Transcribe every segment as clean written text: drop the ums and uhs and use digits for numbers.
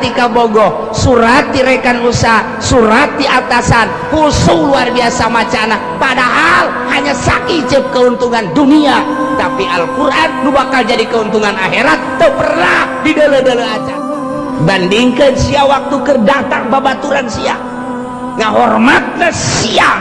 tika bogoh, surati rekan usaha, surati atasan, khusus luar biasa macana. Padahal hanya saijep keuntungan dunia, tapi Al-Quran nu bakal jadi keuntungan akhirat teu pernah didele-dele aja. Bandingkan sia waktu kerdatang babaturan sia ngahormatna sia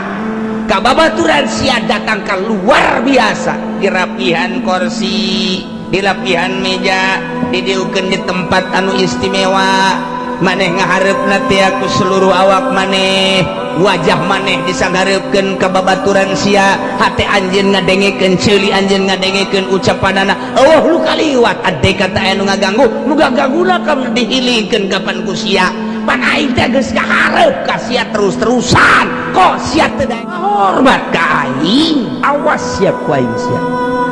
ka babaturan sia datang ka luar biasa, dirapihan kursi, dilapihan meja, didieukeun di tempat anu istimewa, maneh ngahareupna teh aku seluruh awak maneh, wajah maneh disanghareupkeun ka babaturan sia, hate anjeun ngadengekeun ceuli, anjeun ngadengekeun ucapanana, eueuh lu kaliwat ade kata aya nu ngaganggu, nu gaganguna kam dihilingkeun kapan ku sia. Pan aing teh geus kahareup ka sia terus-terusan, kok sia teu hormat ka aing, awas sia ku aing sia.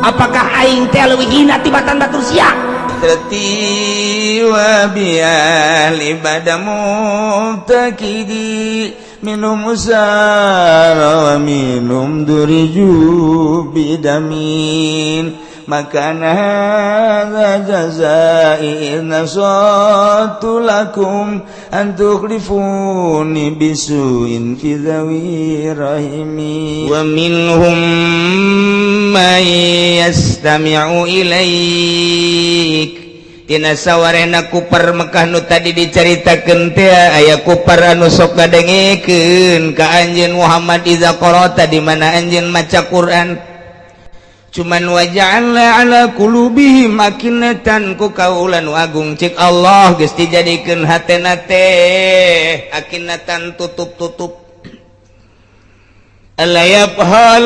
Apakah aing teh leuwih hina tibatan batur sia? Tati wa bi'ali badamu takidi minum usara wa minum duriju bidamin makana hadza jazai nasatu lakum an tukhlifuni bisuin fi dhawi rahimi wa minhum may yastami'u ilaik tina sawarena kupar Mekah nu tadi dicaritakeun teh aya kupar anu sok ngadengekeun ka anjeun Muhammad iza qara'ta di mana anjeun maca Quran. Cuman waja'alna ala qulubihim akinatan ku kaulan agung cik Allah geus dijadikeun hatena teh akinatan tutup-tutup alayabhum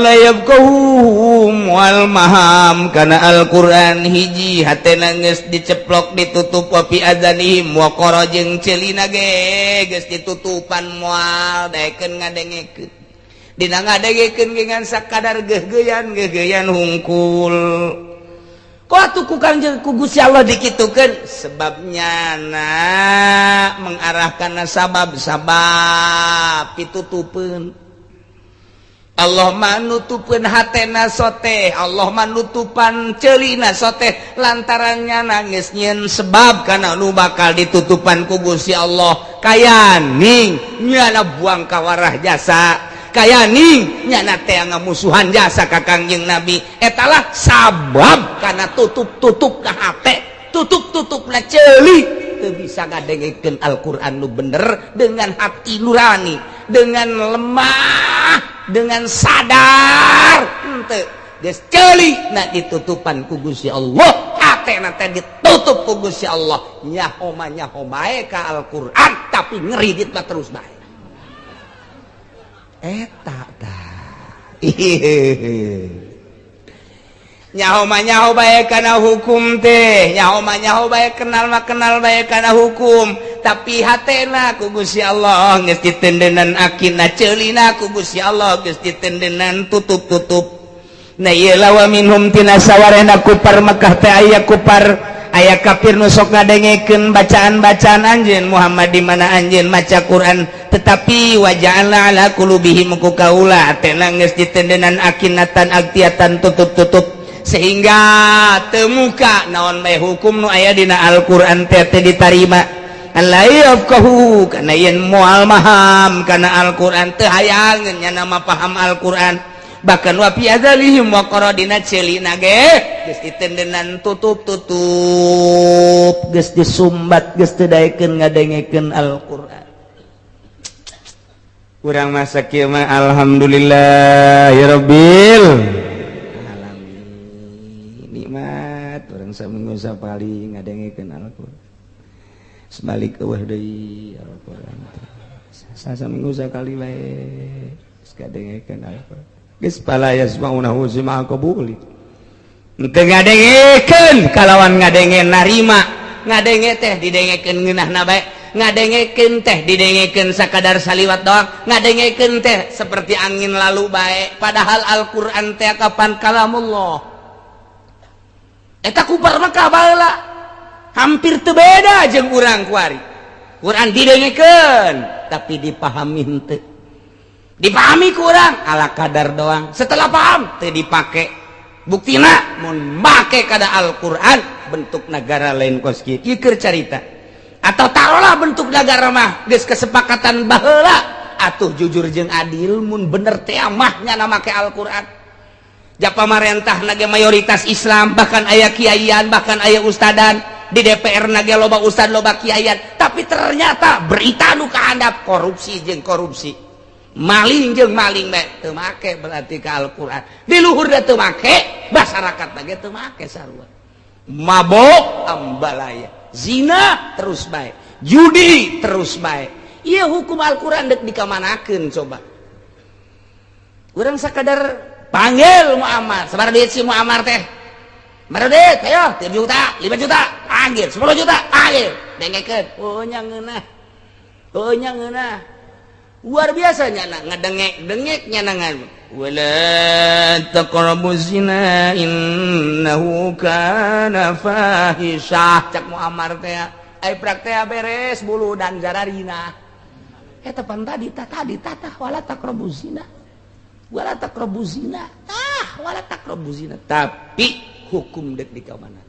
wal maham kana Al-Qur'an hiji hatena geus diceplok ditutup wa fi adzanihim wa qara jeung ceulina ge geus ditutupan moal daekeun ngadengekeun dina ngadengekeun dengan sakadar geugeyan hungkul. Kok atuh ku Kanjeng ku Gusti Allah dikitukeun sebabnya mengarahkan sabab pitutupeun. Allah manutupeun hatena soteh, Allah manutupan ceulina soteh lantarannya nangis nyeun sebab kana nu bakal ditutupan ku Gusti Allah kaya ning nyana buang kawarah jasa, kaya ning nyana teh ngamusuhan jasa ka Kangjeng Nabi, etalah sabab kana tutup-tutup ka hate, tutup-tutupna ceuli teu bisa ngadengekeun Al-Qur'an nu bener dengan hati nurani, dengan lemah, dengan sadar henteu geus ceuli na ditutupan ku Gusti Allah, hatena teh ditutup ku Gusti Allah, nyaho bae ka Al-Qur'an tapi ngeridit mah terus bae. Eta tah nyaho bae kana hukum teh, nyaho bae kenal bae kana hukum, tapi hatena ku Gusti Allah geus ditendenan akina, ceulina ku Gusti Allah geus ditendenan tutup-tutup. Na ieu lawa minhum tina sawarena kupar Mekah teh aya kupar aya kafir nu sok ngadengekeun bacaan-bacaan anjeun Muhammad di mana anjeun maca Quran, tetapi waja'alna ala qulubihim ku kaula atena geus ditendenan akinatan aktiatan tutup-tutup sehingga temuka naon bae hukum nu aya dina Al-Qur'an teh ditarima. Alayafqahu kana yen moal maham kana Al-Qur'an teu hayangeun nya nama paham Al-Qur'an, bahkan wa fi adzalihim wa qaradina ceulina ge geus ditendenan tutup-tutup, geus disumbat, geus teu daekeun ngadengekeun Al-Qur'an. Urang masa kieu mah alhamdulillah ya rabbil alamin, nikmat urang saminggu sapali ngadengekeun Al-Qur'an. Sebalik eueuh deui Al-Qur'an. Saminggu sakali bae geus ngadengekeun Al-Qur'an. Geus pala yasmaunahu sima qabuli. Teu ngadengekeun kalawan ngadenge narima, ngadenge teh didengekeun ngeunahna bae, ngadengekeun teh didengekeun sakadar saliwat doang, ngadengekeun teh seperti angin lalu bae, padahal Al-Qur'an teh kapan kalamullah. Eta kupar Mekah baheula hampir teu beda jeung urang kuari. Quran didengekeun tapi dipahami henteu. Dipahami kurang ala kadar doang, setelah paham teu dipake. Buktina mun make kada Al-Qur'an bentuk negara lain kos kieu. Ieu keur carita atau taruhlah bentuk negara mah geus kesepakatan baheula atuh jujur jeung adil mun bener teh amahnya na make Al-Qur'an. Ja pamarentah nage mayoritas Islam, bahkan aya kiaian, bahkan aya ustadan di DPR nage loba ustad loba kiaian, tapi ternyata berita nu kahandap korupsi jeung korupsi, maling jeung maling bae teu make berarti ka Al-Qur'an. Di luhur da teu make, masyarakat nage teu make sarua. Mabok ambalaya, zina terus baik, judi terus baik. Iya hukum Al-Quran dek dikamanakeun coba. Urang sakadar panggil Muammar, sabar duit si Muammar teh. Sabar duit, ayo 3 juta, 5 juta, panggil 10 juta, panggil. Dengekeun, oh nya ngeunah. Oh nya ngeunah. Luar biasa nya ngedengek nya nangan. Wala taqrabuz zina innahu kana fahisyah. Cak Muammar teh ai praktek beres bulu dan jararina. Eta pan tadi tata wala taqrabuz zina. Wala taqrabuz zina. Wala taqrabuz zina. Tapi hukum dek di kamana.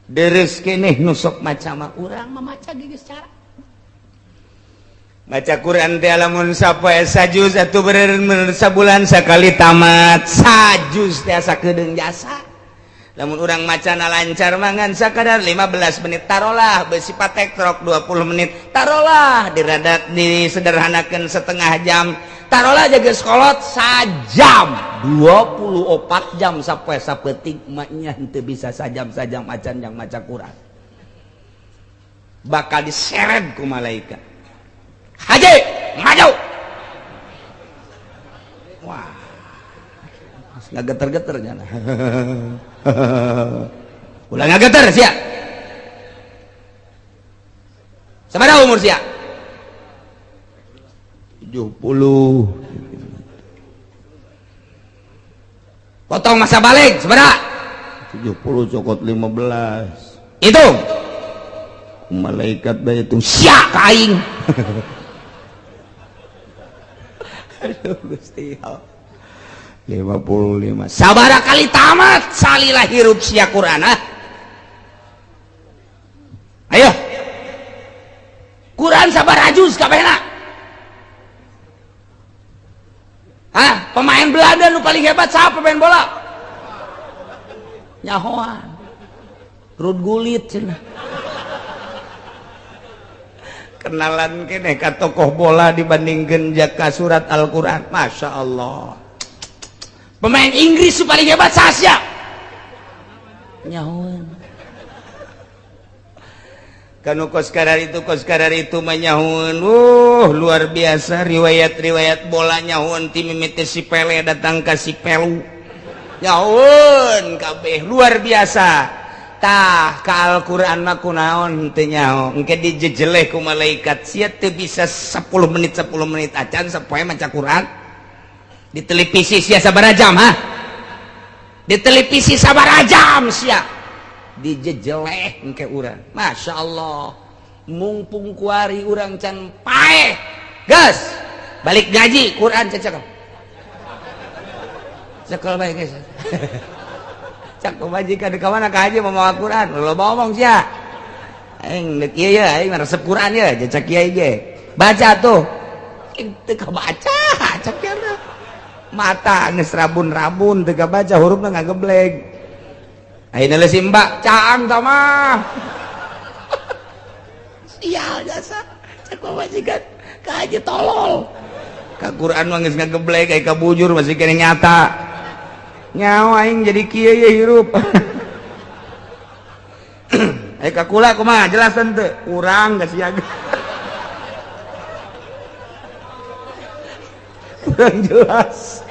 Deres keneh nu sok maca mah urang mamaca geus cara. Baca Quran teh lamun sapoe sajuz atuh bener sabulan sakali tamat. Sajuz teh asa kedeung jasa. Lamun urang macana lancar mangan sakadar 15 menit tarolah, beusi patekrok 20 menit tarolah, diradat disederhanakeun setengah jam tarolah jaga sekolot sajam 24 jam sapoe sapeting maknya henteu bisa sajam-sajam macan yang maca Quran bakal diseret ku malaikat. Haji maju. Wah nggak geter-geter nyana. Ulah nggak geter sia. Sabaraha umur sia? 70. Potong masa balik sabaraha? 70 cokot 15. Itu malaikat bae itu sia ka aing. Aduh Gusti Allah. 55 sabaraha kali tamat salilah hirup sia Quran ayo Quran sabaraha juz kabehna pemain Belanda nu paling hebat siapa pemain bola nyahoan Ruud Gullit cenah kenalan keneh ka tokoh bola dibandingkeun ka surat Al-Quran. Masya Allah. Pemain Inggris paling hebat sasya nyahoan kanu kos kadar itu menyahoan. Luar biasa riwayat bola nyahoan tim mimiti si Pele datang ke si Pelu nyahoan kabeh luar biasa. Tah ka Al-Quran mah kunaon teu nyaho engke dijejeleh ku malaikat sia teu bisa 10 menit acan sapoe maca Quran. Di televisi sia sabaraha jam di televisi sabaraha jam sia dijejeleh engke urang. Masya Allah mumpung kuari urang can paeh geus balik gaji Quran cekel bae geus cak majikan ka mana ka haji mau Quran lo ngomong sia aing deuk ieu ya aing resep Quran ya cak kiai ge baca tuh teu kabaca cak kieu mata geus rabun-rabun teu kabaca hurufna ngagebleg ayeuna le si Mbak caang tah mah sial jasa cak majikan ka haji tolol ka Quran mah geus ngagebleg aya kabujur masih kene nyata nyawa aing jadi kieu ye hirup ka kula kumaha jelasan teu urang geus siaga kurang jelas.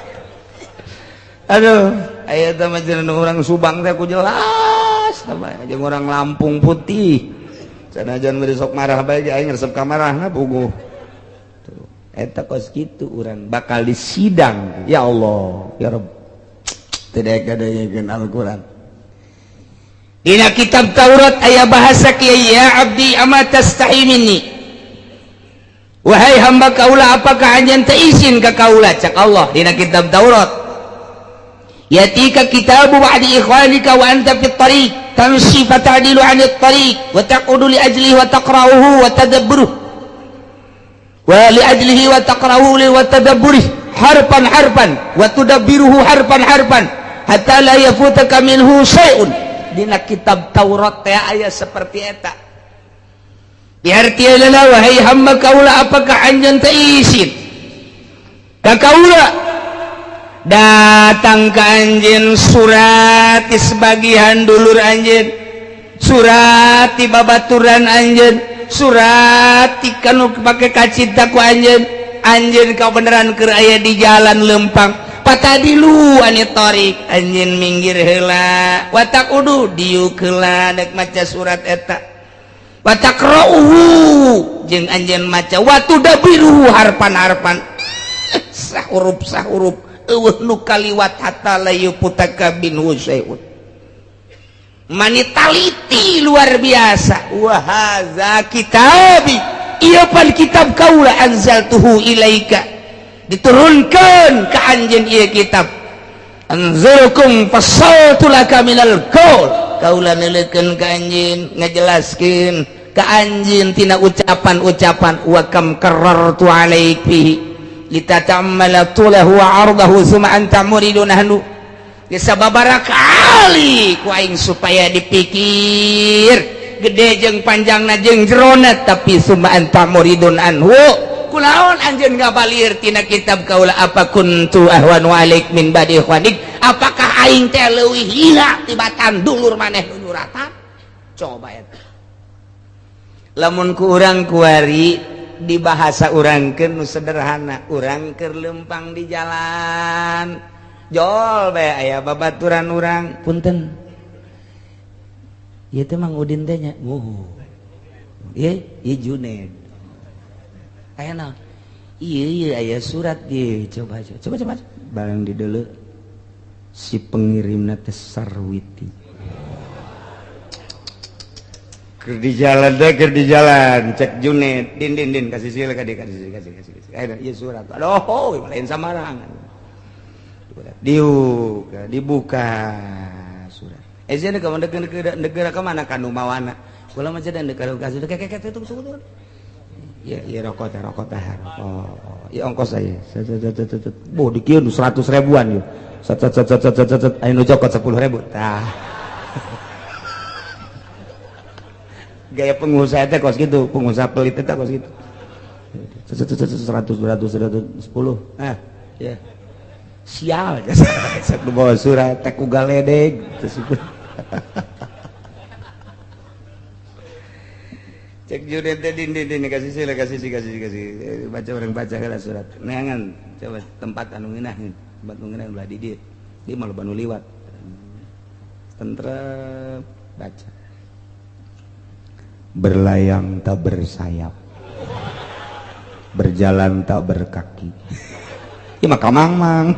Aduh aya teh mah orang Subang teh ku jelas tambah jeung orang Lampung putih sanajan bari sok marah bae aing resep ka marahna puguh tuh eta kos kitu urang bakal disidang ya Allah ya Rabb tidak kadayekeun Al-Quran. Dina kitab Taurat aya bahasa kieu ya abdi ama tastahi minni. Wahai hamba kaula apakah anjeun teu izin ka kaula cak Allah dina kitab Taurat. Yatika kitabu ba'di ikhwanika wa anta fit tariq. tamshi fatadilu 'anil tariq wa taqudu li ajlihi wa taqra'uhu wa tadabburuh wa li ajlihi wa taqra'uhu wa tadabburih harfan harfan wa tudabbiruhu harfan harfan hatta la yafutaka minhu syai'un. Dina kitab Taurat teh aya seperti eta. Biarti adalah wahai hamba kaula apakah anjeun teu isin ka kaula datang ke anjeun surat di sebagian dulur anjeun, surat di babaturan anjeun, surat di kanu pake kacita ku anjeun, anjeun kau beneran keur aya di jalan lempang patadilu anit tarik anjeun minggir heula wa taqudu diuk heula dek maca surat eta wa taqra'uhu jeung anjeun maca wa tudabiruhu harpan-harpan sahuruf eueuh nu kaliwat hatta la yuputaka binhu syai'un. Manitaliti luar biasa. Wa hadza kitabi, ieu pan kitab kaula anzaltuhu ilaika, diturunkeun ka anjeun ieu kitab. Anzalukum fasaltu laka minal qaul, kaula neuleukeun ka anjeun ngajelaskeun ka anjeun tina ucapan-ucapan wa kam karartu alaik fihi litatammala tulahu wa ardahu summa anta muridun ahnu. Sababaraha kali ku aing supaya dipikir gede jeung panjangna jeung jerona tapi summa anta muridun anhu. Kunaon anjeun ngabalir tina kitab kaula apa kuntu ahwanu alaik min badi ikhwanik, apakah aing teh leuwih hina tibatan dulur maneh nuratan? Coba eta. Lamun ku urang kuari di bahasa urangkeun nu sederhana, urang keur lempang di jalan jol bae aya babaturan urang, punten ieu teh Mang Udin teh nya ieu Junaid aya naon ieu aya surat ieu coba barang di deuleu si pengirimna teh Sarwiti keur di jalan cek Junaid din kasih sila kasih ayeuna ieu surat aduh lain samarangan dibuka surat ezana ka negara ka mana ka nu mawana kula mah jadi negara kasih kek itu ya rokok teh rokok ya ongkos saya boh dikieun 100 ribuan yeuh sat aya nu cokot 10.000 tah gaya pengusaha teh kos gitu, pengusaha pelit teh kos gitu. 100 200 10. Ah, ya. Sial ya. Satu bawa surat teh ku galedeg tersebut. Cek Junaid teh din kasih sila kasih. Baca orang baca heula surat. Neangan coba tempat anu ngeunah, tempat anu ngeunah ulah di dieu. Di mah loba nu liwat. Tentrem baca. Berlayang tak bersayap, berjalan tak berkaki. Ini mah kamang-mang.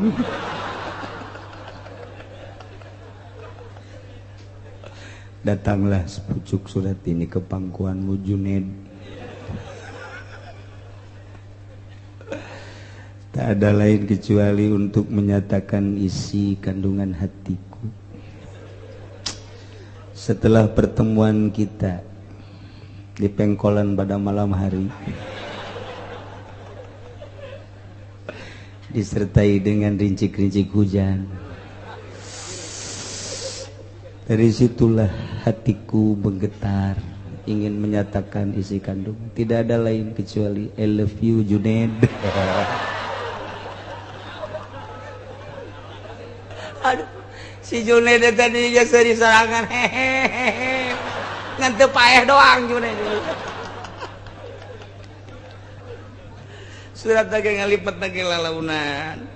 Datanglah sepucuk surat ini ke pangkuanmu Junaid. Tak ada lain kecuali untuk menyatakan isi kandungan hatiku. Setelah pertemuan kita di pengkolan pada malam hari disertai dengan rincik-rincik hujan, dari situlah hatiku menggetar ingin menyatakan isi kandung. Tidak ada lain kecuali I love you Junaid. Aduh, si Junaid tadi jasa diserangan hehehe ngan teu paeh doang Junaid. Surat lagi ngalipet lagi lalaunan.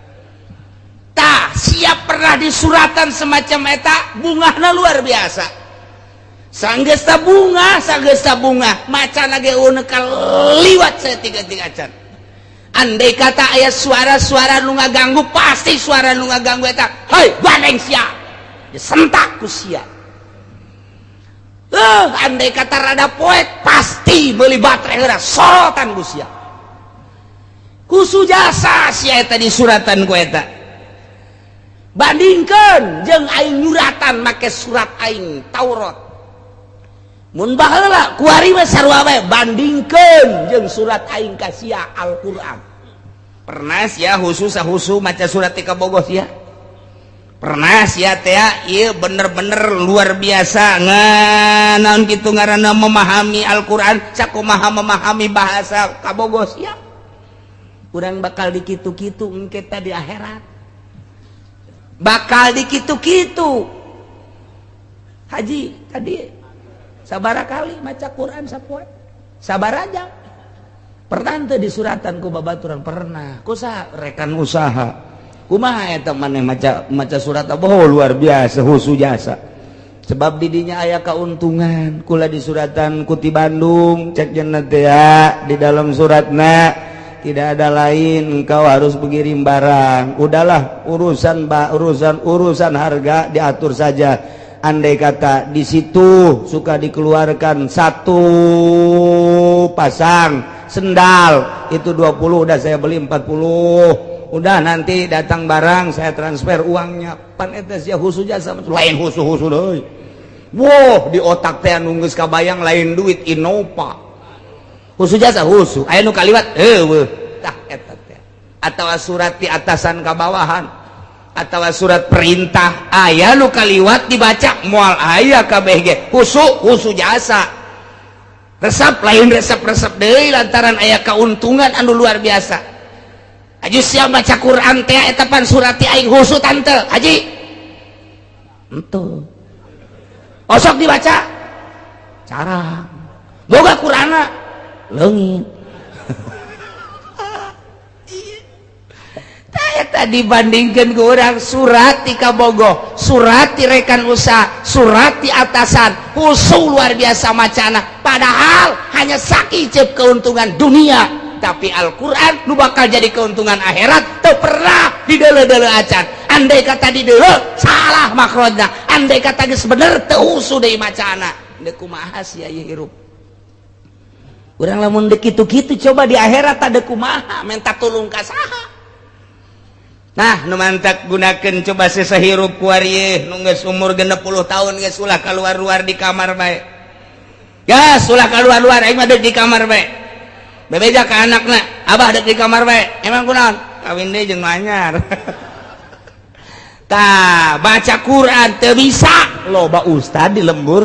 Tah, siap pernah di suratan semacam eta, bungahna luar biasa. Sanggesta bunga, macan lagi unekal liwat saya tiga can. Andai kata aya suara-suara nu ngaganggu, pasti suara nu ngaganggu eta, hei bandeng sia, disentak ku sia. Andai kata rada poek pasti beli baterai heura sorotan ku sia. Kusu jasa sia eta di suratan ku eta. bandingkan jeung aing nyuratan make surat aing Taurat mun baheula kuari mah sarua bae bandingkeun jeung surat aing kasia Al-Qur'an. Pernah sia husu maca surat ti kabogoh sia? Pernah sia teh ieu bener-bener luar biasa naon kitu ngaranna memahami Al-Qur'an sakumaha memahami bahasa kabogoh sia. Urang bakal dikitu-kitu engke teh di akhirat. Bakal dikitu-kitu. Haji tadi sabaraha kali maca Quran sapoe? Sabar aja. Pernah teu disuratan ku babaturan? Pernah. Kusaha rekan usaha. Kumaha eta maneh maca surat aboh luar biasa husu jasa. Sebab didinya aya kauntungan. Kula disuratan ku ti Bandung cek jenna teh di dalam suratna tidak ada lain engkau harus mengirim barang. Udahlah urusan harga diatur saja. Andai kata di situ suka dikeluarkan satu pasang sendal itu 20 udah saya beli 40. Udah nanti datang barang saya transfer uangnya. Pan eta sia husu jasa lain husu deui. Woh di otak teh anu geus kabayang lain duit Innova. Husu jasa husu aya nu kaliwat heueuh tah eta teh. Atawa surat di atasan ka bawahan atawa surat perintah aya nu kaliwat dibaca moal aya kabeh ge husu jasa. Resep lain resep deui lantaran aya kauntungan anu luar biasa. Haji siap baca Quran teh eta pan surat ti aing husu tante Haji henteu osok dibaca cara boga Qur'ana leungit. Tadi dibandingkan ke orang surat di kabogoh, surat di rekan usaha, surat di atasan, husu luar biasa macana. Padahal hanya sakicep keuntungan dunia, tapi Al-Quran nu bakal jadi keuntungan akhirat teu pernah didele-dele acan. Andai kata didele salah makrotna, andai kata geus bener teu husu deui macana. Deuk kumaha sia ieu hirup. Urang lamun deuk kitu-kitu coba di akhirat tade kumaha minta tulung ka saha? Nah, nu mantak gunakeun coba sesahirup kuari nu geus umur 60 tahun geus ulah keluar-luar di kamar bae. Gas ulah keluar-luar aing mah deuk di kamar bae. Bebeja ka anakna, abah deuk di kamar bae. Emang kunaon? Kawin deui jeung anyar. Tah, baca Quran teu bisa. Loba ustad di lembur.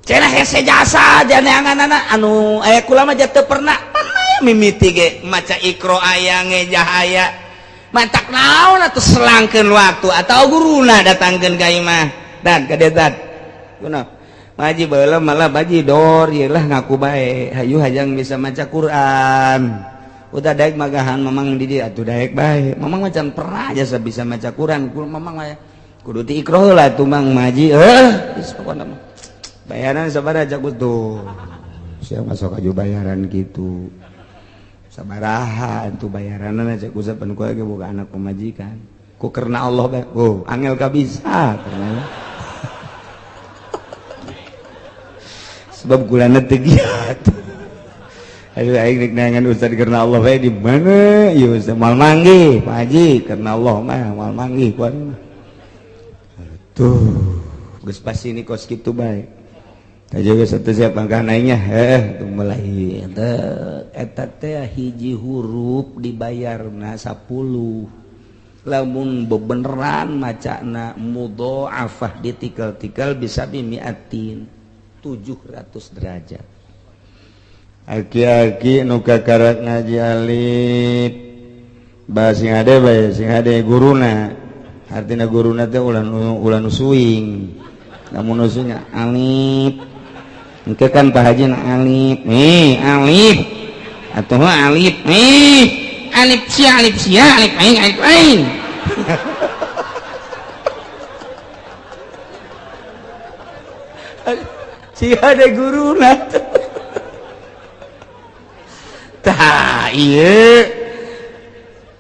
Cenah hese jasa janeanganana anu aya kula mah teu pernah. Pernah mimiti ge maca Iqra aya ngejah aya. Mantak naon atuh selangkeun waktu atau guruna datangkeun ka imah dan ka detat kunaon maji baheula malah baji dor ieu lah ngaku bae hayu hajang bisa maca Quran udah daek magahan mamang di dieu atuh daek bae mamang macan pernah aja bisa maca Quran mamang mah kudu ti Iqra heula tuh mang maji geus pokona mah bayaran sabaraha cak tuh sia masuk aju bayaran gitu sabaraha itu bayaranna cek usapan ku ge boga anak pemajikan ku karena Allah bae oh angel ka bisa karena sebab gulana teu giat aduh aing rek nangan ustad karena Allah bae di mana ieu ustad mal manggih Pak Haji karena Allah mah mal manggih ku mah tuh geus pasti ni kos kitu bae juga satu siapa angka naiknya tuh mulai eta teh hiji huruf dibayarna 10 lamun bebeneran macana mudhoafah ditikal-tikal bisa bimiatin 700 derajat aki-aki nu kakarak ngaji alif bahas sing hade bae sing hade guruna artina guruna teh ulah nusuing lamun nusunya alif engke kan Pak Haji alif alif atuh alif alif sia alif aing si ada guruna tah ieu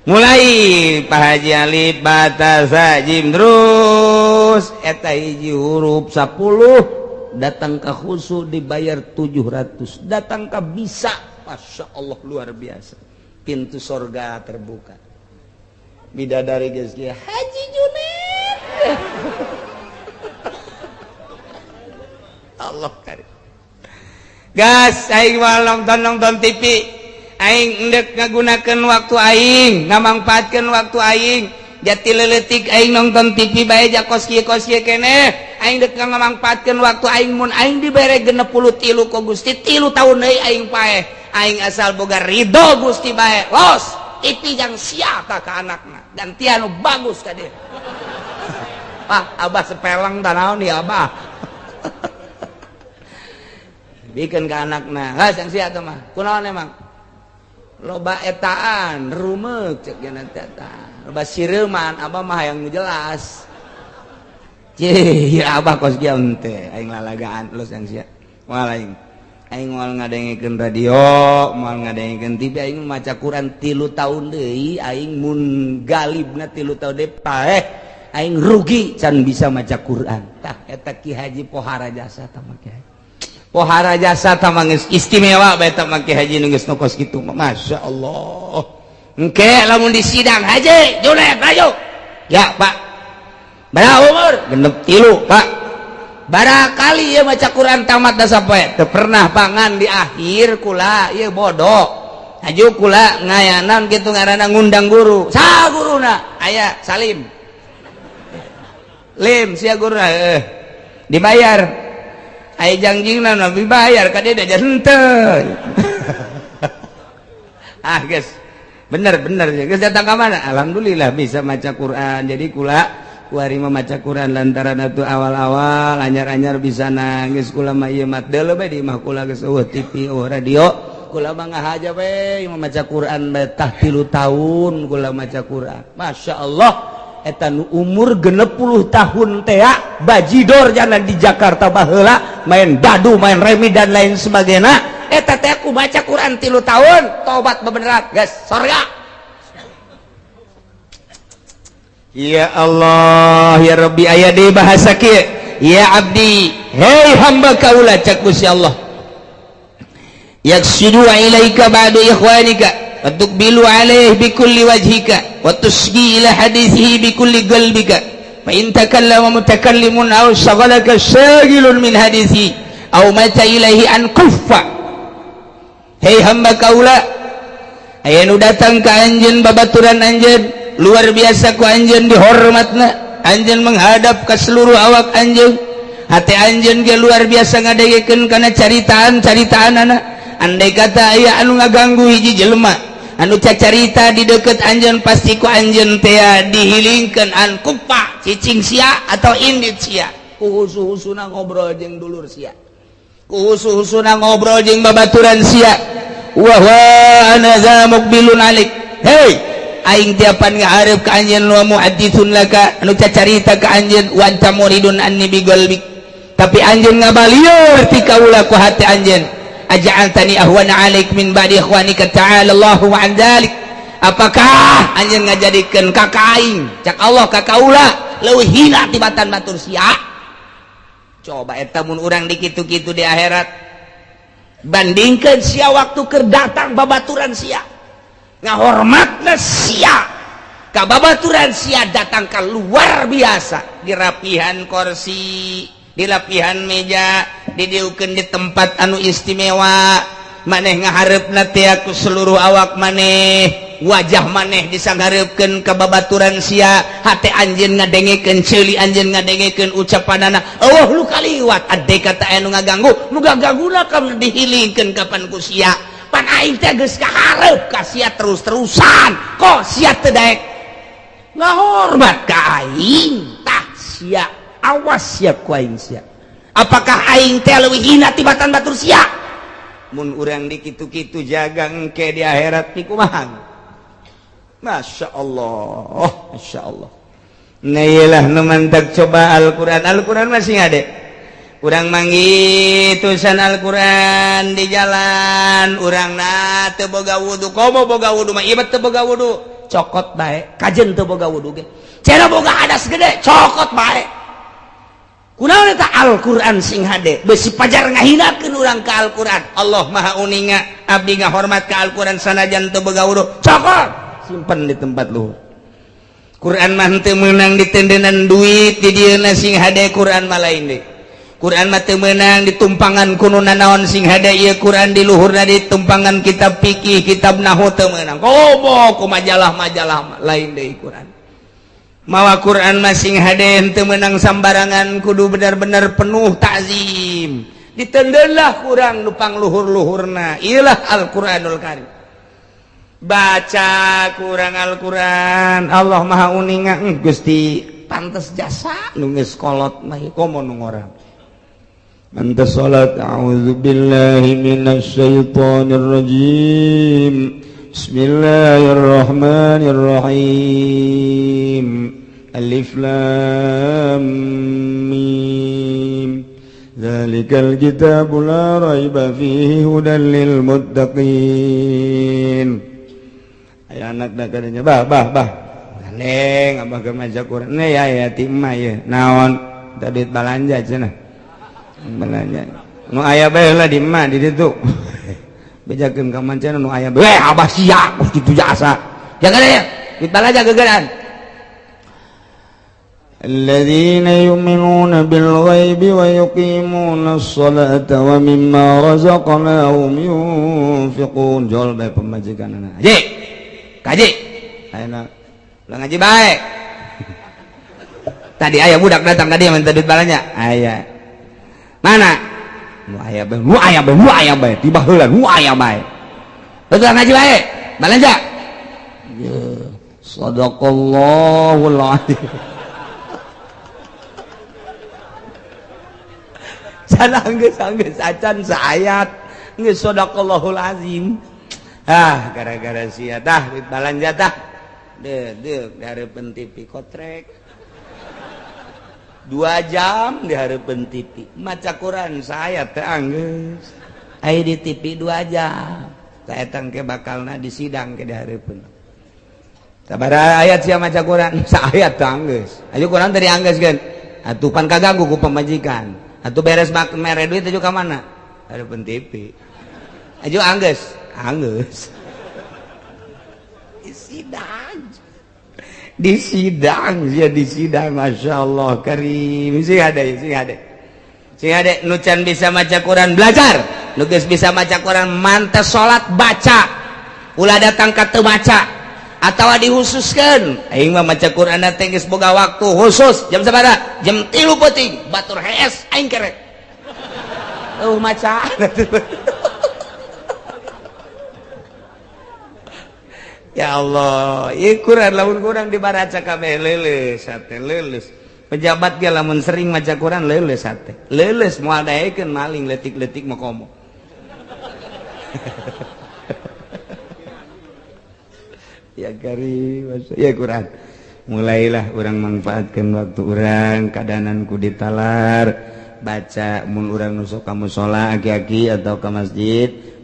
mulai Pak Haji alif batasa jim terus eta hiji huruf 10 datang ke khusu dibayar 700 datang ke bisa Masya Allah luar biasa pintu surga terbuka bidadari geus Haji Junaid Allah karim. Gas aing moal nonton TV. Aing endek ngagunakeun waktu aing, ngamangpaatkeun waktu aing. Jati leuletik aing nonton TV bae jakos kieu keneh. Aing dek ngamangpaatkeun waktu aing mun aing dibere 63 ku Gusti 3 taun deui aing paeh. Aing asal boga ridho Gusti bae. Los, TV yang sia ka anakna. Gantian nu bagus ka dieu. Pak, abah sepeleng tanaon di abah. Bikin ke anakna. Lah yang sia teh mah. Kunaon emang? Loba etaan, rumeuk cek geuna teh. Loba sireuman, abah mah hayang jelas. Cih, ya abah kos kieu teh. Aing lalagaan los yang sia. Moal aing. Aing moal ngadengikeun radio, moal ngadengikeun TV, aing maca Quran 3 taun deui, aing mun galibna 3 taun deui paeh. Aing rugi can bisa maca Quran. Tah eta Ki Haji Pohara Jasa tah make. Pohara Jasa tah geus istimewa bae tah make haji nu geus nokos kitu. Masyaallah. Engke lamun di sidang haji, Junet ayo. Ya, Pak. Baraha umur? 63, Pak. Barakali ieu maca Quran tamat da sapoe. Teu pernah pangan di akhir kula ieu bodoh. Haju kula ngayanan kitu ngaranna ngundang guru. Saha guruna? Aya Salim. Lim sia guruna dibayar. Ai jangjingna nabi bayar ka dia da henteu. Ah guys, bener geus datang ka mana? Alhamdulillah bisa maca Quran. Jadi kula kuari maca Quran lantaran atuh awal-awal anyar-anyar bisa nangis kula mah ieu mat deuleu bae di imah kula geus eueuh TV eueuh radio. Kula mah ngahaja bae maca Quran bae tah 3 taun kula maca Quran. Masyaallah. Eta nu umur 60 tahun teh bajidor jalan di Jakarta baheula main dadu main remi dan lain sebagainya. Eta teh aku baca Quran 3 tahun tobat bebeneran guys surga. Ya Allah ya Rabbi aya deui bahasa kieu ya abdi hei hamba kaula cak Gusti Allah yaksidu ilaika ba'du ikhwanika وتقبل عليه بكل وجهك وتصغي إلى حديثه بكل قلبك فإن تكلم متكلم أو شغلك شاغل من حديثه أو مات إليه أن كف. Hei hamba kaula aya nu datang ka anjeun babaturan anjeun luar biasa ku anjeun dihormatna anjeun menghadap ka seluruh awak anjeun hate anjeun ge luar biasa ngadengekeun kana caritaan-caritaanana. Andai kata aya anu ngaganggu hiji jelema anu cacarita di deket anjeun pasti ku anjeun teh dihilingkeun an kupa cicing sia atau indit sia ku husu-husuna ngobrol jeung dulur sia ku husu-husuna ngobrol jeung babaturan sia wa ana zamukbilun alik hei aing tiapan ngahareup ka anjeun wa muhadditsun laka anu cacarita ka anjeun wa anta muridun anni bi qalbik tapi anjeun ngabalieur ti kaula ku hati anjeun. Aja'altani ahwana alaik min ba'di ikhwanika ta'ala Allahu an dzalik. Apakah anjeun ngajadikeun kakak aing cak Allah kakaula leuwih hina tibatan batur sia? Coba eta mun urang di kitu-kitu di akhirat bandingkeun sia waktu keur datang babaturan sia ngahormatna sia ka babaturan sia datang ka luar biasa di rapihan kursi di lapihan meja didieukeun di tempat anu istimewa maneh ngahareupna teh ku seluruh awak maneh wajah maneh disanghareupeun ka babaturan sia hate anjeun ngadengekeun ceuli anjeun ngadengekeun ucapanana Allah lu kaliwat ade kata anu ngaganggu nu gaganguna kam dihilingkeun kapan ku sia pan aing teh geus kahareup ka sia terus-terusan kok sia teu daek ngahormat ka aing tah sia awas siap ku aing sia. Apakah aing teh leuwih hina tibatan batur sia? Mun urang di kitu-kitu jaga engke di akhirat ti kumaha? Masyaallah, masyaallah. Nah iyalah nu mantap coba Al-Qur'an. Al-Qur'an masih ngade. Urang manggi tulisan Al-Qur'an di jalan, urangna teu boga wudu. Komo boga wudu mah ieu teu boga wudu. Cokot bae, kajen teu boga wudu ge. Cenah boga hadas gede, cokot bae. Kunaon eta Al-Qur'an sing hade besi pajar ngahinakeun urang ka Al-Qur'an. Allah Maha Uninga abdi ngahormat ka Al-Qur'an sanajan teu boga wudu. Cokot simpen di tempat luhur. Quran mah teu meunang ditendenan duit di dieuna sing hade Quran mah lain deui. Quran mah teu meunang ditumpangan kuno nanaon sing hade ieu Quran di luhurna ditumpangan kitab fikih, kitab nahwu teu meunang. Komo ku majalah-majalah lain deui Quran. Mawa Quran mah sing hade teu meunang sambarangan kudu benar-benar penuh takzim. Ditendeunlah kurang nu pangluhur-luhurna. Ieulah Al-Qur'anul Karim. Baca kurang Al-Quran Allah maha uninga Gusti pantes jasa nu geus kolot mah komo nu ngorang pantes salat a'udzubillahi minasyaitonir rajim bismillahirrahmanirrahim alif lam mim dzalikal kitabu la raiba fihi hudan lil muttaqin. Aya anak da kadenya bah gandeng abah ke maca Quran ya timah ya naon tadi balanja cenah belanja nu aya bae lah di imah di ditu bejakeun ka mancanna nu aya bae abah sia geus kitu jasa jaga ya di balanja gegeran alladzina yu'minuna bil ghaibi wa yuqimuna as-salata wa mimma razaqnahum yunfiqun jol bae pemajikanna aje kaji ayeuna ulah ngaji bae tadi aya budak datang ka dieu minta duit balanya aya mana nu aya bae tiba heula nu aya bae betul ngaji bae balanja ya sadaqallahul azim geus acan saayat geus sadaqallahul azim. Gara-gara sia tah balanja tah deuk dihareupeun TV kotrek 2 jam dihareupeun TV maca Quran saya teh anggeus aya di TV 2 jam saeta engke bakalna disidang ke dihareupeun sabaraha ayat sia maca Quran saayat teh anggeus aya Quran teh dianggeuskeun atuh pan kaganggu ku pamajikan atuh beres mere duit atuh ka mana hareupeun TV aju anggeus disidang Masya Allah karim sing ade nu can bisa maca Quran belajar nu geus bisa maca Quran mantes salat baca ulah datang ka teu maca atawa dihususkeun aing mah maca Quran teh geus boga waktu khusus jam sabaraha jam 3 peuting batur hees aing kerek maca ya Allah, ieu Quran lamun kurang dibaraca kabeh leuleus hate leuleus. Pejabat ge lamun sering maca Quran leuleus hate. Leuleus moal daekeun maling leutik-leutik mah komo. Ya karim, ya Quran. Mulailah urang manfaatkeun waktu urang kadanan ku ditalar baca mun urang nusuk ka mushola aki-aki atau ke masjid.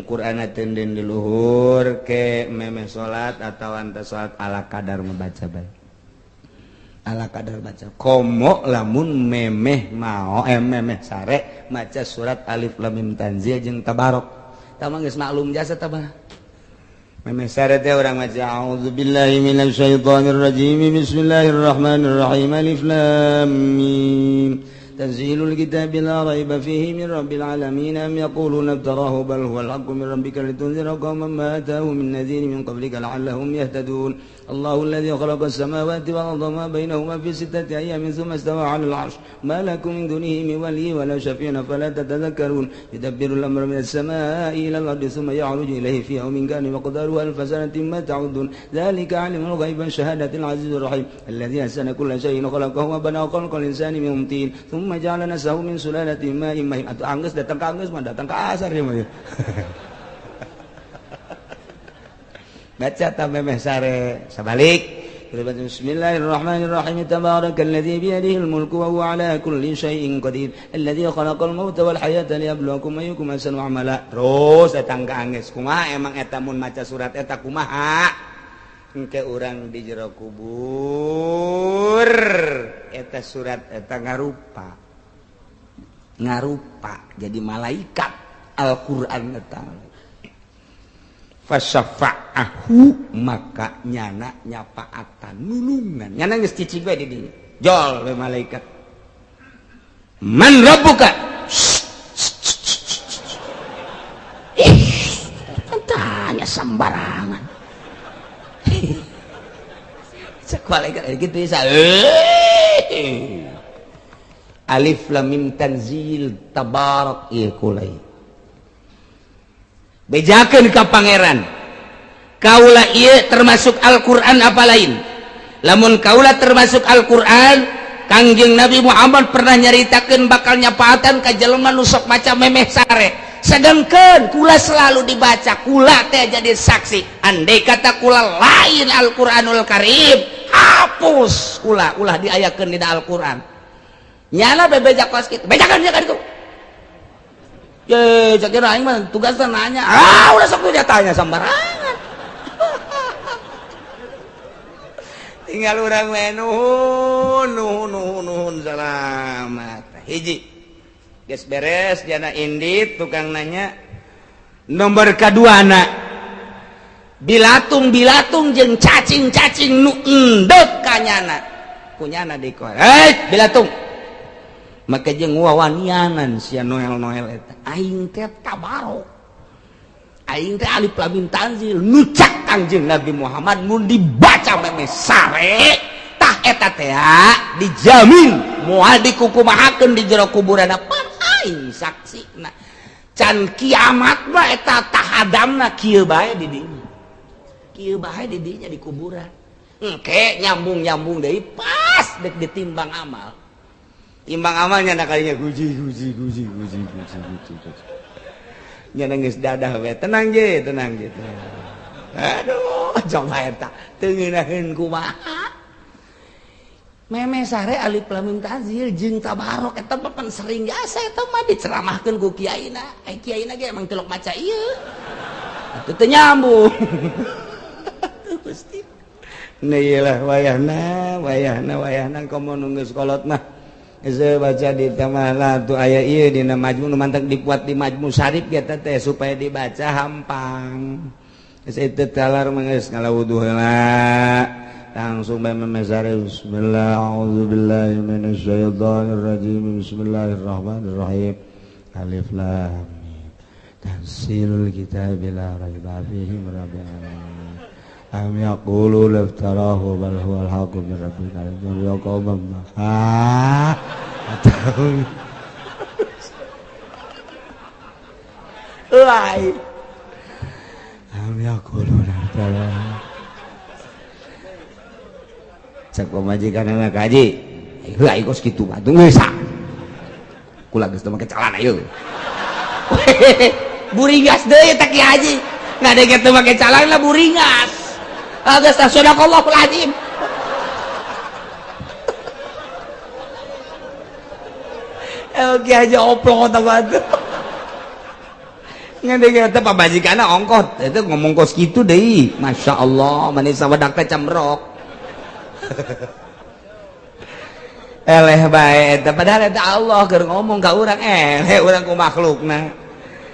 Quran tenden di luhur ke memeh salat atau anta salat ala kadar membaca bae ala kadar baca komo lamun memeh mau memeh sare maca surat alif lam mim tanzil jeung tabarok tah mah geus maklum jasa tah mah memeh sare teh urang maca a'udzubillahi minasyaitonir rajim bismillahirrahmanirrahim alif lam mim تنزيل الكتاب لا ريب فيه من رب العالمين أم يقولون افتراه بل هو الحق من ربك لتنذر قوما ما آتاهم من نذير من قبلك لعلهم يهتدون الله الذي خلق السماوات والأرض وما بينهما في 6 أيام ثم استوى على العرش ما لكم من دونه من ولي ولا شفيع فلا تتذكرون يدبر الأمر من السماء إلى الأرض ثم يعرج إليه في يوم كان مقداره 1000 سنة ما تعودون ذلك عالم الغيب شهادة العزيز الرحيم الذي أحسن كل شيء خلقه وبنى خلق الإنسان من طين ثم ja'ala nasahu min sulalatin ma'in mahin atuh anggeus datang ka anggeus mah datang ka asar ya mah baca ta memeh sare sabalik bismillahirrahmanirrahim tabarakalladzi bi yadihil mulku wa huwa ala kulli syai'in qadir alladzi khalaqal mauta wal hayata liyabluwakum ayyukum ahsanu amala terus datang ka anggeus kumaha emang eta mun maca surat eta kumaha engke urang di jero kubur eta surat eta ngarupa jadi malaikat Al-Qur'an eta fasyafa'ahu maka nyana nyapaatan nulungan nyana geus cicing we di dieu jol we malaikat man rabbuka tanya sembarangan cek malaikat gitu bisa alif lam mim tanzil tabarak ieu kulai bejakeun ka pangeran kaula ieu termasuk Al-Qur'an apa lain lamun kaula termasuk Al-Qur'an Kangjeng Nabi Muhammad pernah nyaritakeun bakal nyapaatan ka jelema nu sok maca memeh sare sedengkeun kula selalu dibaca kula teh jadi saksi andai kata kula lain Al-Qur'anul Karim hapus kula ulah diayakeun dina Al-Qur'an nyana bebejak kos kitu bejakeun itu ye sakira aing mah tugasna nanya udah sok dia tanya sembarangan tinggal urang we nuhun salamat hiji geus beres jana indit tukang nanya nomor kaduana bilatung jeung cacing nu endeup ka nyana kunyana dikoe bilatung maka jeung wawanianan sia Noel eta aing teh tabarok aing teh alif lam mim tanzil nucak Kangjeng Nabi Muhammad mun dibaca memeh sare tah eta teh dijamin moal dikukumahakeun di jero kuburanna pan aing saksina can kiamat mah eta tahadamna kieu bae di dinya kieu bae di dinya di kuburan engke nyambung deui pas dek ditimbang amal timbang amalnya nak kalinya guji nya nangis dadah we tenang je aduh coba eta teu ngeunaheun kumaha memeh sare alif lam mim tanzil jeung tabarok eta mah pan sering biasa eta mah diceramahkeun ku kiaina kiaina ge emang telok maca ieu atuh teu nyambung Gusti nah iyalah wayahna komo nu geus kolot mah saya baca di tamahlah tu ayat iya di majmu nu mantak dipuat di majmu syarif kita teh supaya dibaca hampang saya tetalar mengeus ngalawudu heula langsung bae memesare bismillah a'udzubillahi minasyaitonirrajim bismillahirrahmanirrahim alif lam mim tanzilul kitabi la raiba fihi min rabbil alamin am yaqulu laftarahu bal huwal haqqu min rabbika ya qaumam atau lain am yaqulu laftarahu cek pemajikan anak kaji heuh aing kos kitu mah tunggu sak kula geus teu make calana ieu buringas deui teh Ki Haji ngadege teu make calana buringas geus sadaqallahul azim Ki Haji oplong eta batu ngadege teh pabajikana ongkot eta ngomong kos kitu deui masyaallah manis sawadak teh camrok eleh bae eta padahal eta Allah keur ngomong ka urang urang ku makhlukna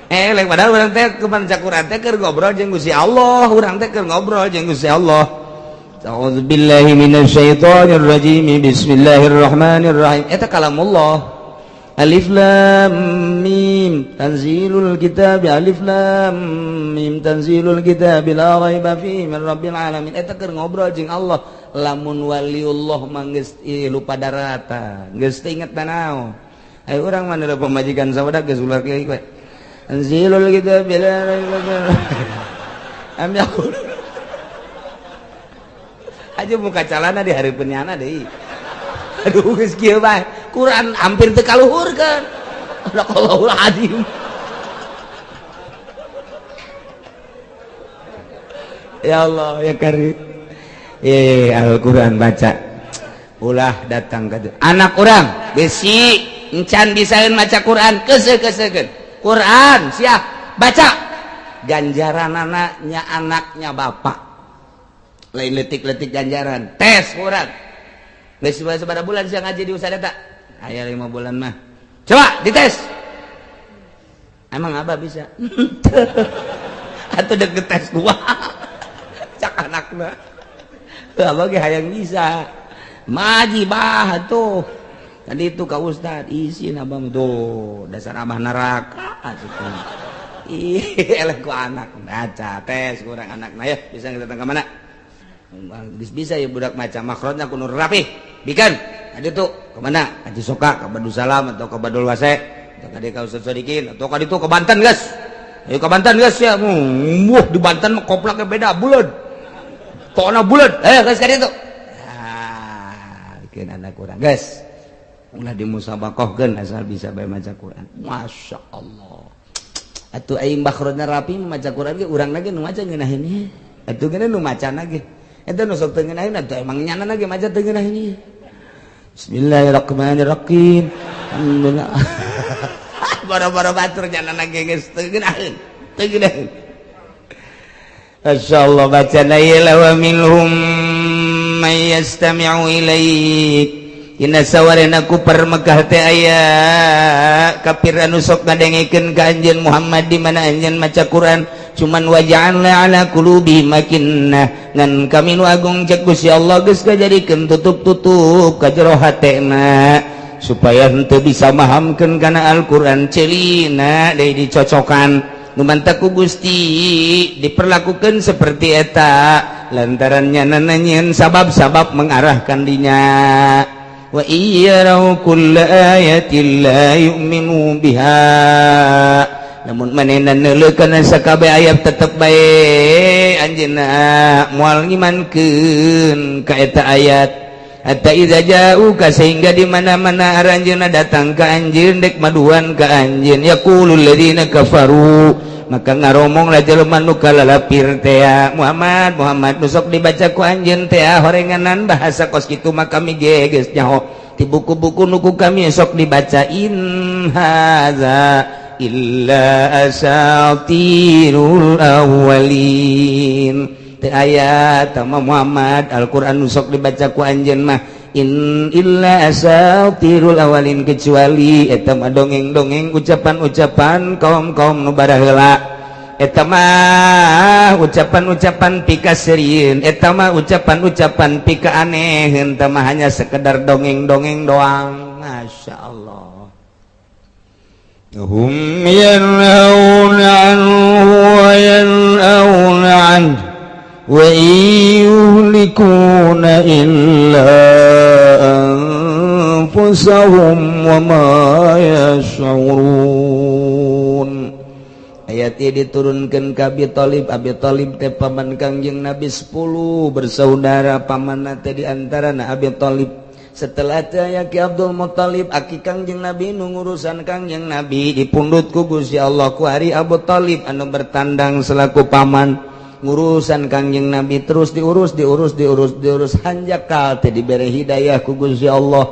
eleh padahal urang teh kumaha Quran teh keur ngobrol jeung Gusti Allah urang teh keur ngobrol jeung Gusti Allah a'udzubillahi minasyaitonir rajim bismillahirrahmanirrahim eta kalamullah alif lam mim tanzilul kitab alif lam mim tanzilul kitab la raiba fihi min rabbil alamin eta keur ngobrol jeung Allah lamun waliullah mah geus lupa darata geus teu inget tanaon aya urang mah da pamajikan sawadak geus ulah kieu we tanzilul kitab la raiba am yaqul aja muka calana di hari penyana deui aduh geus kieu bae Quran hampir teu kaluhurkeun Allahul azim ya Allah ya Karim Al-Quran baca ulah datang ke anak orang besi encan bisaeun maca Quran keuseukeun Quran siap baca ganjaranana nya anaknya bapak lain letik-letik ganjaran tes Quran geus sabaraha bulan sia ngaji di Ustaz eta aya 5 bulan mah coba dites emang abah bisa atuh deket tes gua cak anakna abah ge hayang bisa maji bah tuh tadi itu ka ustad isin abah tuh dasar abah neraka atuh eleh ku anak baca tes kurang anakna ya bisa kita datang ke mana bisa ya budak maca makhrajna kudu rapi bikin adi tuh ke mana Haji Soka ke Badul Salam atau ke Badul Wase atau ka ka Ustaz Sodikin atau ka ditu ke Banten guys ayo ke Banten guys ya di Banten mah koplaknya beda bulan tona bulan guys ka ditu bikin anak kurang guys ulah dimusabakohkeun asal bisa bae maca Quran masya Allah atuh aing makhrajna rapi maca Quran ge urang lagi nu maca ngeunaheun ieu atuh geuna nu macana ge eta nu sok teu ngeunaheun atuh emang nyana ge maca teu ngeunaheun ieu Bismillahirrahmanirrahim alhamdulillah boro-boro batur nyana ge geus teu ngeunaheun masyaallah bacana ieu wa minhum may yastami'u ilaik inna sawarena ku permekah teh aya kafir anu sok ngadengikeun ka anjeun Muhammad di mana anjeun maca Quran cuman waja'alna ala qulubi makinnah ngan kami nu agung cek Gusti Allah geus kajadikeun tutup-tutup ka jero hatena supaya henteu bisa mahamkeun kana Al-Qur'an celina deui dicocokan nu mantap ku Gusti diperlakukeun seperti eta lantaran nyana nanyeun sabab-sabab mengarahkan dinya wa iyarau kulla ayatin la yu'minu biha namun manehna neuleukeun sakabeh ayat tetep bae anjeunna moal ngimankeun ka eta ayat hatta idza ja'uka sehingga di mana-mana aranjeunna datang ka anjeun dek maduan ka anjeun yaqulul ladzina kafaru maka ngaromong lah jelema nu kalalapir teh Muhammad nu sok dibaca ku anjeun teh horenganan bahasa kos kitu mah kami geus nyaho ti buku-buku nu ku kami sok dibaca in haza illa asatirul awwalin teu aya tama Muhammad Al-Qur'an nu sok dibaca ku anjeun mah in illa asatirul awalin kecuali eta mah dongeng-dongeng ucapan-ucapan kaum-kaum nu baraheula eta mah ucapan-ucapan pikaseureun eta mah ucapan-ucapan pika aneh henteu mah hanya sekedar dongeng-dongeng doang masyaallah hum yanhauna anhu wa yanhauna anhu wa yuhlikuna illa anfusahum wa ma yash'urun ayat ini diturunkan ke Abi Thalib teh paman Kangjeng Nabi 10 bersaudara pamanna teh diantarana Abi Thalib setelah teh aya Ki Abdul Muthalib aki Kangjeng Nabi nu ngurusan Kangjeng Nabi dipundhut ku Gusti Allah ku ari Abu Thalib anu bertandang selaku paman ngurusan Kangjeng Nabi terus diurus hanjakal teh diberi hidayah ku Gusti Allah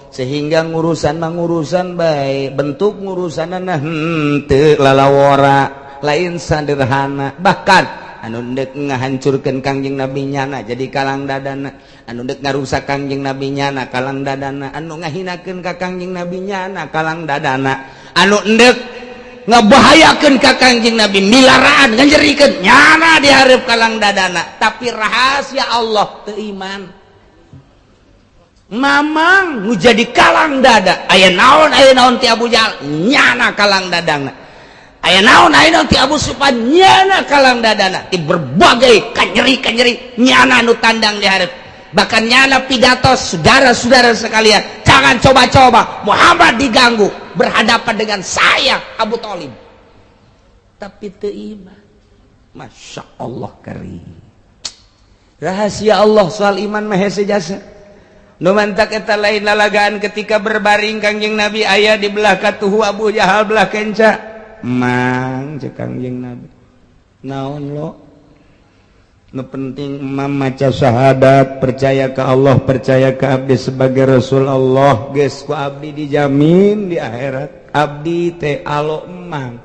sehingga ngurusan baik bentuk ngurusanana henteu lalawora lain sederhana bahkan anu dek ngahancurkeun Kangjeng Nabi nyana jadi kalang dadana anu dek ngarusak Kangjeng Nabi nyana kalang dadana anu ngahinakeun ka Kangjeng Nabi nyana kalang dadana anu dek ngabahayakeun ka Kangjeng Nabi milaraan nganjerikeun nyana di hareup kalang dadana tapi rahasia Allah teu iman mamang nu jadi kalang dada aya naon ti Abu Jahal nyana kalang dadana aya naon ti Abu Sufyan nyana kalang dadana ti berbagai kanyeri nyana nu tandang di hareup bahkan nyana pidato saudara-saudara sekalian jangan coba-coba Muhammad diganggu berhadapan dengan saya Abu Thalib tapi teu iman masya Allah karim rahasia Allah soal iman mah hese jasa nu mantak eta lain lalagaan ketika berbaring Kangjeng Nabi aya di belah katuhu Abu Jahal belah kenca mang cek Kangjeng Nabi naon lo nu penting imam maca syahadat percaya ke Allah percaya ke abdi sebagai Rasul Allah geus ku abdi dijamin di akhirat abdi teh alo emang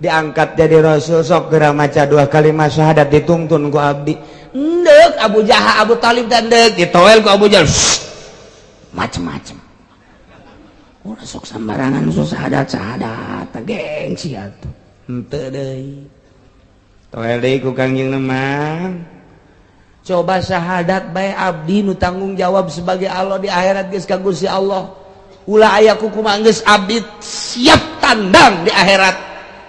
diangkat jadi Rasul sok geura maca 2 kalimat syahadat ditungtun ku abdi endek Abu Jahal Abu Thalib dan endek ditoel ku Abu Jahal macem-macem udah sok sambarangan sok syahadat gengsi atuh henteu deui Toeleku Kangjeng Nemang. Coba syahadat bae abdi nu tanggung jawab sebagai Allah di akhirat geus ka Gusti Allah. Ulah aya kumaha geus abdi siap tandang di akhirat.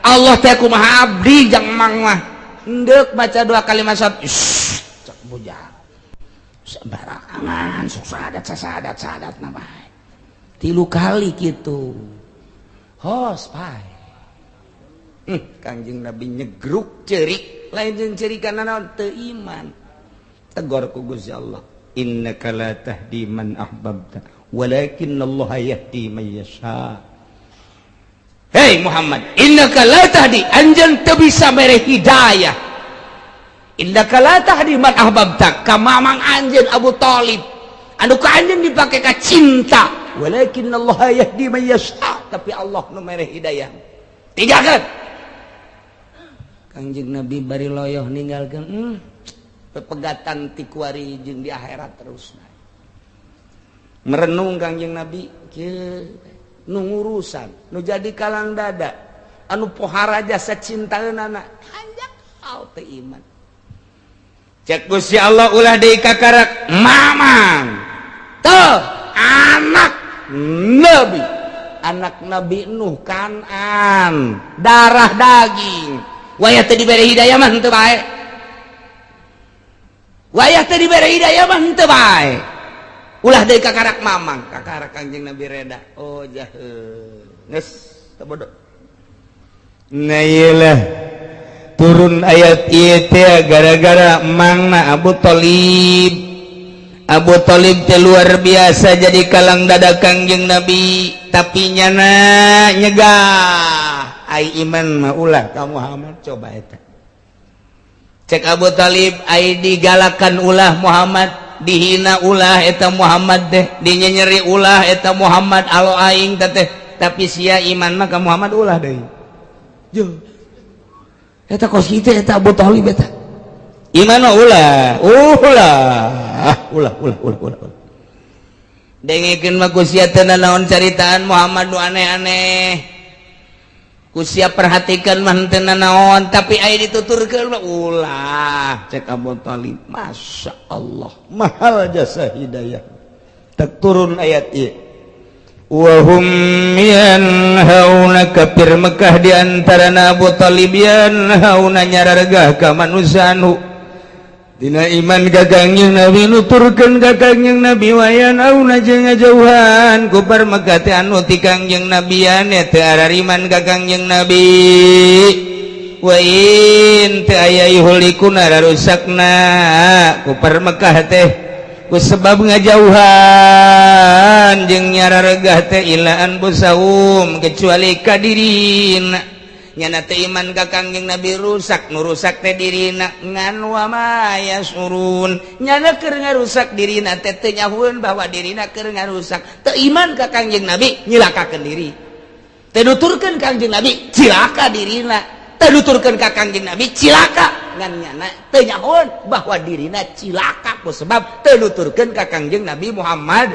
Allah teh kumaha abdi jang mang mah. Endeup maca 2 kalimat syahadat. Cek bujang. Sembarangan sok syahadat na bae. 3 kali kitu. Hos bae. Kangjeng Nabi nyegruk cerik lain jeung cerikan naon teu iman. Tegur ku Gusti Allah, innaka la tahdi man ahbabta walakin Allah yahdi man yasha. Hei Muhammad, innaka la tahdi, anjeun teu bisa mere hidayah. Innaka la tahdi man ahbabta, ka mamang anjeun Abu Thalib anu ka anjeun dipake ka cinta, walakin Allah yahdi man yasha, tapi Allah nu mere hidayah. Tigakeun Kangjeng Nabi bari loyoh ninggalkeun pepegatan ti kuari jeung di akhirat terus merenung Kangjeng Nabi nu ngurusan nu jadi kalang dada anu pohara jasa cintaeunana hanjak hal teu iman. Cek Gusti Allah ulah deui kakarak mamang teu anak Nabi Nuh Kanan darah daging wayah teu dibere hidayah mah henteu bae. Wayah teh diberi hidayah mah henteu bae. Ulah deui kakarak mamang, kakarak Kangjeng Nabi reda. Oh jaheuh. Geus teu bodoh. Nah iyalah turun ayat ieu teh gara-gara mangna Abu Thalib. Abu Thalib teh luar biasa jadi kalang dada Kangjeng Nabi, tapi nyana nyegah. Ai iman mah ulah ka Muhammad coba eta. Cek Abu Thalib ai digalakan ulah Muhammad, dihina ulah eta Muhammad teh, dinyenyeri ulah eta Muhammad alo aing teh, tapi sia iman mah ka Muhammad ulah deui. Yo. Eta kos kitu eta Abu Thalib eta. Iman mah ulah. Dengekeun mah ku sia teh naon caritaan Muhammad nu aneh-aneh. Kusia perhatikan mah henteu naon, tapi aya dituturkeun mah ulah. Cek Abu Thalib, masya Allah, mahal jasa hidayah. Tak turun ayat ieu. Wa hum yanhauna kafir Mekah di antara Abu Thalib yanhauna nyarargah ka manusia anu dina iman ka Kangjeng Nabi nuturkeun ka Kangjeng Nabi wayanhauna jeung ngajauhan ku par Mekah teh anu ti Kangjeng Nabi ane teu arariman ka Kangjeng Nabi. Wa in teu aya yuhlikuna rusakna ku par Mekah teh ku sebab ngajauhan jeung nyarargah teh ilaan busawum kecuali ka dirina. Nyana teh iman ka Kangjeng Nabi rusak, nu rusak teh dirina ngan wa ma yasurun. Nyana keur ngarusak dirina teh teu nyahueun bahwa dirina keur ngarusak. Teu iman ka Kangjeng Nabi nyilakakeun diri. Teu nuturkeun Kangjeng Nabi cilaka dirina. Teu nuturkeun ka Kangjeng Nabi cilaka ngan nyana teu nyahueun bahwa dirina cilaka ku sebab teu nuturkeun ka Kangjeng Nabi Muhammad.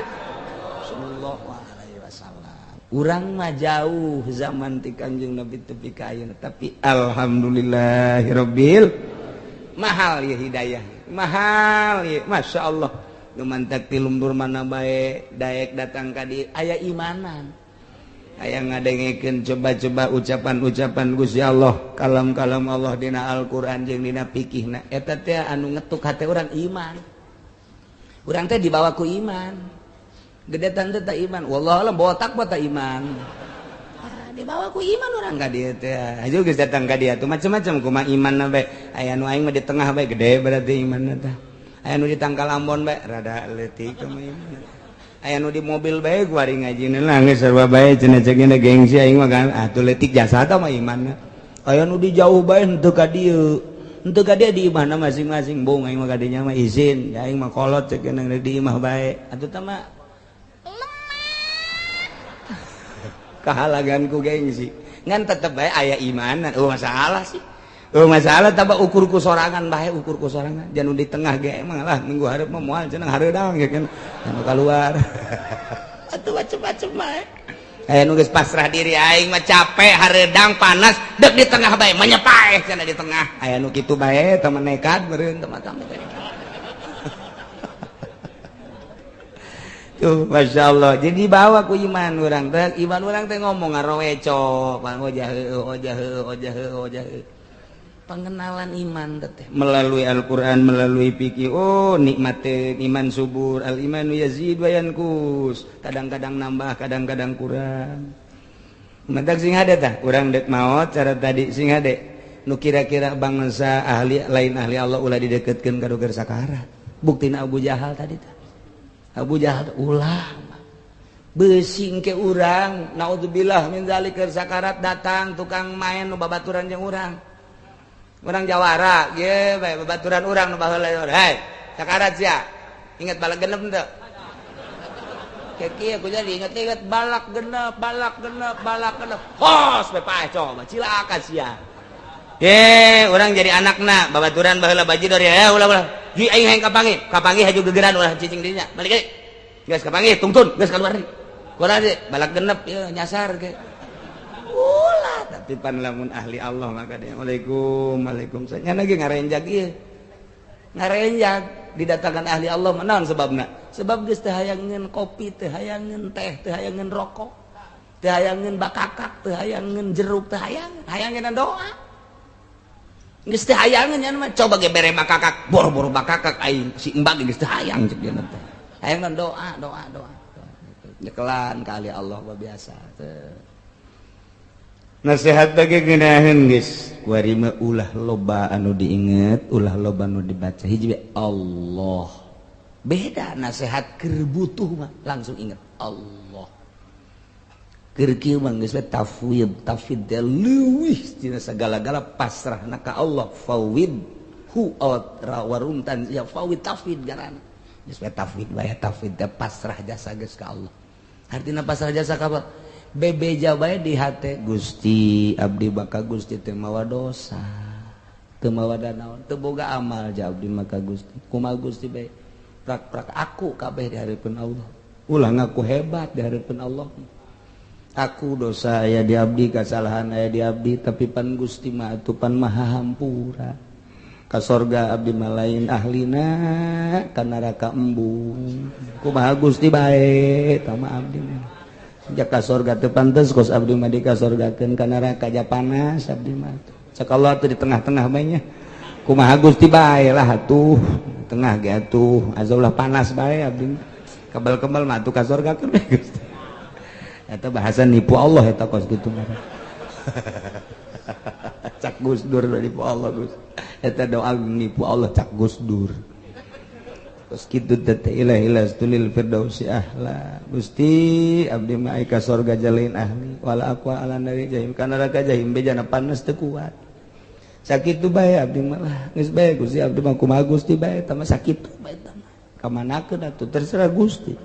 Urang mah jauh zaman ti Kangjeng Nabi tepi ka ayeuna, tapi alhamdulillahirabbil mahal ya hidayah. Mahal ya, masya Allah. Nu mantak ti lumbur mana bae daek datang ka dieu aya imanan. Aya ngadengekeun coba-coba ucapan-ucapan Gusti Allah, kalam-kalam Allah dina Al-Qur'an jeung dina fikihna. Eta teh anu ngetuk hate urang iman. Urang teh dibawa ku iman. Gedetan teh tak iman, wallah alam botak buat tak iman. Dibawa ku iman orang ka dieu teh. Aja geus datang ka dieu tuh macam-macam kumaha imanna bae. Aya nu aing mah di tengah bae gede berarti imanna teh. Aya nu di Tangkal Ambon bae rada leutik kumaha iman. Aya nu di mobil bae kuari ngajina lah geus sarua bae cenah ceukna gengsi aing mah kan atuh leutik jasa tah mah imanna. Aya nu di jauh bae henteu ka dieu. Henteu ka dieu di imahna masing-masing bung aing mah ka dinya mah izin. Aing mah kolot ceukna di imah bae. Atuh tah mah kahalagan ku gengsi ngan tetep bae aya imanan. Masalah sih masalah tabak ukur ku sorangan bae ukur ku sorangan jangan di tengah ge emang lah minggu hareup mah moal cenah hareudang ge kan anu keluar atuh macem-macem bae aya nu geus pasrah diri aing mah capek hareudang panas dek di tengah bae menyepaeh cenah di tengah aya nu kitu bae teu nekat meureun teu mah tuh Masya Allah jadi bawa ku iman orang teh ngomong ngaroweco ojah pengenalan iman teh melalui Al-Quran melalui fikih nikmat iman subur al imanu yazid wa yanqus kadang-kadang nambah kadang-kadang kurang mentak sing hade tah urang dek maot cara tadi sing hade nu kira-kira bangsa ahli lain ahli Allah ulah dideketkeun ka doger sakarat buktina Abu Jahal tadi tah Abu Jahal ulah besing ke urang naudzubillah min zalik keur sakarat datang tukang main nu babaturan jeung urang jawara ge bae babaturan urang nu baheula hei sakarat sia inget balak genep teu kieu aku jadi inget balak genep hos bae paeh coba cilaka sia urang jadi anakna babaturan baheula baji dari ulah ji aing hayang kapangi haju gegeran ulah cicing dirinya balik deui geus kapangi tungtun geus kaluar deui kumaha deui balak genep ieu nyasar ge ulah tapi pan lamun ahli Allah maka dia waalaikumsalam nya ge ngarenjag ieu ngarenjag didatangkan ahli Allah naon sebabna sebab geus teu hayangeun kopi teu hayangeun teh teu hayangeun rokok teu hayangeun bakakak teu hayangeun jeruk teu hayangeun doa geus teu hayangeun nya mah coba ge bere bakakak boro-boro bakakak aing si embag geus teu hayang cek dia teh hayang doa nyekelan ka ahli Allah biasa teu nasihat bagi geunaheun geus kuari mah ulah loba anu diinget ulah loba anu dibaca hiji Allah beda nasihat keur butuh mah langsung inget Allah keur kieu mah geus tafwid leuwih tina sagala-gala pasrahna ka Allah fawid hu waruntan ya fawid tafwid garana geus tafwid bae tafwid pasrah jasa geus ka Allah artina pasrah jasa ka apa bebeja bae di hate Gusti abdi baka Gusti teu mawa dosa teu mawa danaon teu boga amal ja abdi maka Gusti kumaha Gusti bae prak-prak aku kabeh di hareupeun Allah ulah ngaku hebat di hareupeun Allah aku dosa aya di abdi kasalahan aya di abdi tapi pan Gusti mah atuh pan maha hampura ka sorga abdi mah lain ahlina ka neraka embung kumaha Gusti bae tama abdi mah jak ka sorga teu pantes kos abdi mah dikasorgakeun ka neraka ja panas abdi mah cak Allah teh di tengah-tengah bae nya kumaha Gusti bae lah atuh tengah ge atuh azaulah panas bae abdi kebal-kebal mah atuh ka sorgakeun bae Gusti eta bahasa nipu Allah eta kos kitu mah cak Gus Dur nipu Allah Gus eta doa nipu Allah cak Gus Dur kos kitu teh ilahi tulil firdausi ahla Gusti abdi mah ka sorga jalain ahli wala aqwa ala nari jahim kana neraka jahim bejana panas teu kuat sakitu bae abdi mah geus bae Gusti abdi mah kumaha Gusti bae eta mah sakitu bae eta mah kamanakeun atuh terserah Gusti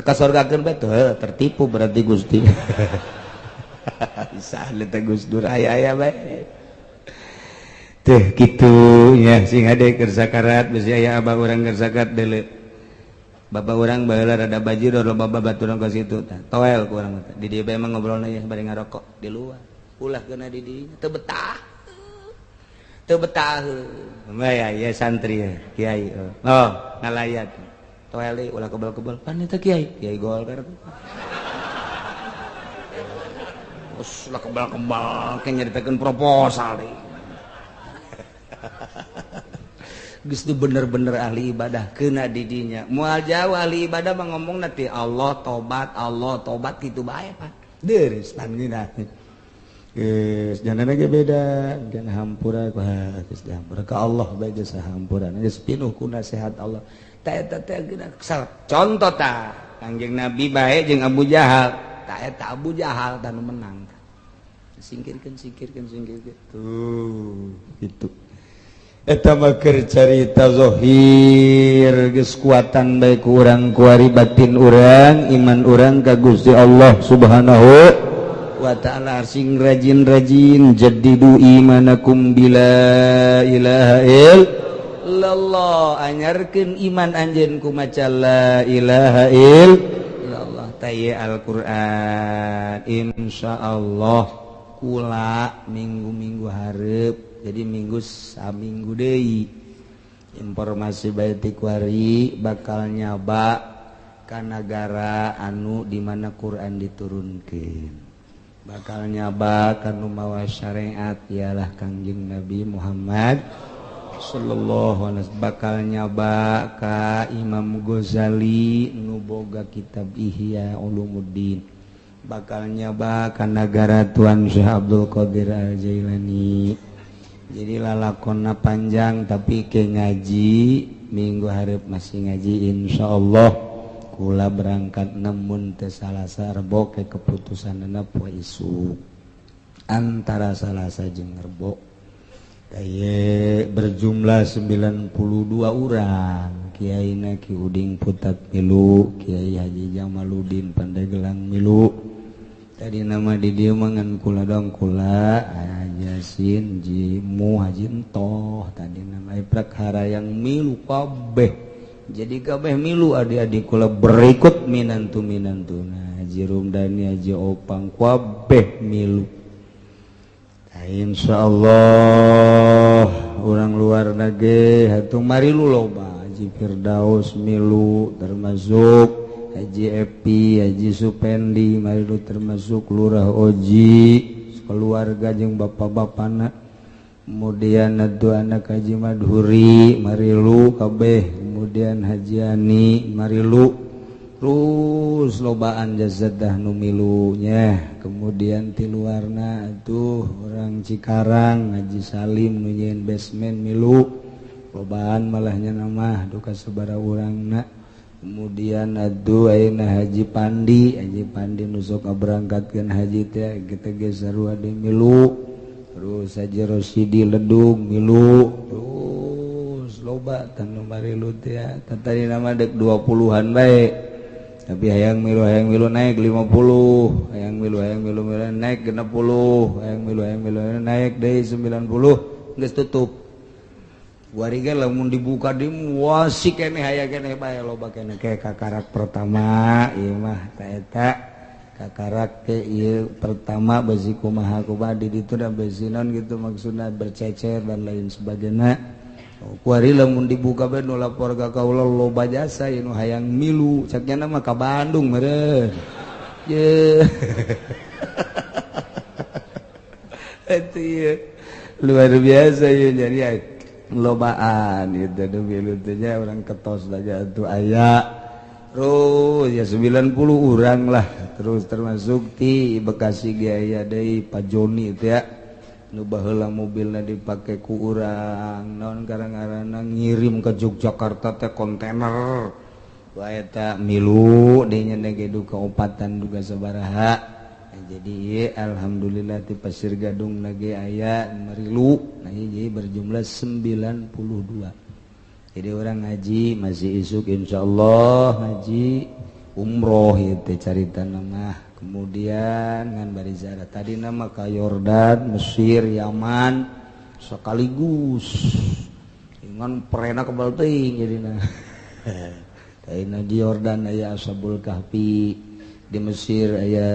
ka sorgakeun bae tertipu berarti Gusti bisa teh Gus Dur aya bae teh kitu nya sing hade keur sakarat bisi aya abah urang keur sakarat deuleu bapak urang baheula rada bajir loba babaturan ka situ tah toel ku urang teh di dieu bae mah ngobrolna ya bari ngarokok di luar ulah keuna di dieu teu betah mah ya santri ya kiai ngalayat toel ulah kebal-kebal pan eta kiai Golkar us ulah kebal-kebal ke nyaritakeun proposal deui geus teu bener-bener ahli ibadah keuna di dinya moal jauh ahli ibadah mah ngomongna ti Allah tobat kitu bae Pak deureus pan geuna geus janana ge beda jangan hampura geus dihampura ka Allah bae geus hampura geus pinuh ku nasihat Allah ta eta teh geuna contoh ta Kangjeng Nabi bae jeung Abu Jahal ta eta Abu Jahal tanu menang singkirkeun tuh gitu eta mah keur carita zahir geus kuatan bae ku urang kuari batin urang iman urang ka Gusti Allah Subhanahu wa ta'ala sing rajin-rajin jaddidu imanakum bila ilaha illallah anyarkeun iman anjeun ku maca la ilaha illallah tay Al-Qur'an insyaallah kula minggu-minggu hareup jadi minggu saminggu deui informasi baitikwari bakal nyaba ka negara anu di mana Quran diturunkeun bakal nyaba ka nu mawa syariat ialah Kangjeng Nabi Muhammad sallallahu alaihi wasallam bakal nyaba ka Imam Ghazali nu boga kitab Ihya Ulumuddin bakal nyaba ka negara Tuan Syekh Abdul Qadir Al-Jailani jadi lalakonna panjang tapi ke ngaji minggu hareup masih ngaji insyaallah kula berangkat namun teu Salasa Rebo ke keputusanna poe isuk antara Salasa jeung Rebo daya berjumlah 92 orang kiaina Ki Uding Putat milu Kiai Haji Jamaluddin Pandeglang milu tadi nama di dieu mangan kula dong kula Yasin Jimu Haji Entoh tadi nama prakara yang milu kabeh jadi kabeh milu adik-adik kula berikut minantuna Haji Rumdani Haji Opang kabeh milu insyaallah orang luar negeri hatung marilu loba Haji Firdaus milu termasuk Haji Epi Haji Supendi marilu termasuk Lurah Oji keluarga jeung bapak-bapana kemudian adu anak Haji Madhuri marilu kabeh kemudian Haji Ani marilu terus lobaan jazadah nu milunya kemudian ti luarna atuh orang Cikarang Haji Salim nu nyeun basement milu lobaan malahnya nama duka sabara urangna kemudian aduh ayeuna Haji Pandi nu sok berangkatkeun haji teh kita ge sarua de milu terus Haji Rosidi Ledung milu terus loba tanu marilu teh tadi nama dek 20-an bae tapi hayang milu naik 50 hayang milu naik 60 hayang milu naik deui 90 geus tutup warga lamun dibuka di wasi keneh aya keneh bae loba keneh ke kakarak pertama ieu mah eta kakarak teh ieu pertama besi kumaha di ditu da besinon gitu maksudna bercecer dan lain sebagainya kuari lamun dibuka bae nu lapor ka kaula loba jasa anu hayang milu caknya mah ka Bandung meureun ye eta ieu luar biasa ieu jadi lobaan itu do milu teh urang ketos saja atuh aya terus ya 90 urang lah terus termasuk ti Bekasi ge aya deui Pak Joni teh ya nu baheula mobilna dipake ku urang naon karang-karana ngirim ke Yogyakarta teh kontainer wae eta milu dinya ge duka opatan duga sabaraha jadi ieu alhamdulillah ti Pasir Gadung ge aya marilu nah jadi berjumlah 92 jadi orang ngaji masih isuk insyaallah ngaji umroh ieu teh caritana mah kemudian ngan bari ziarah tadi nama ka Yordan, Mesir, Yaman sekaligus ngan perena kebal teuing jadina tadina di Yordan aya Ashabul Kahfi di Mesir aya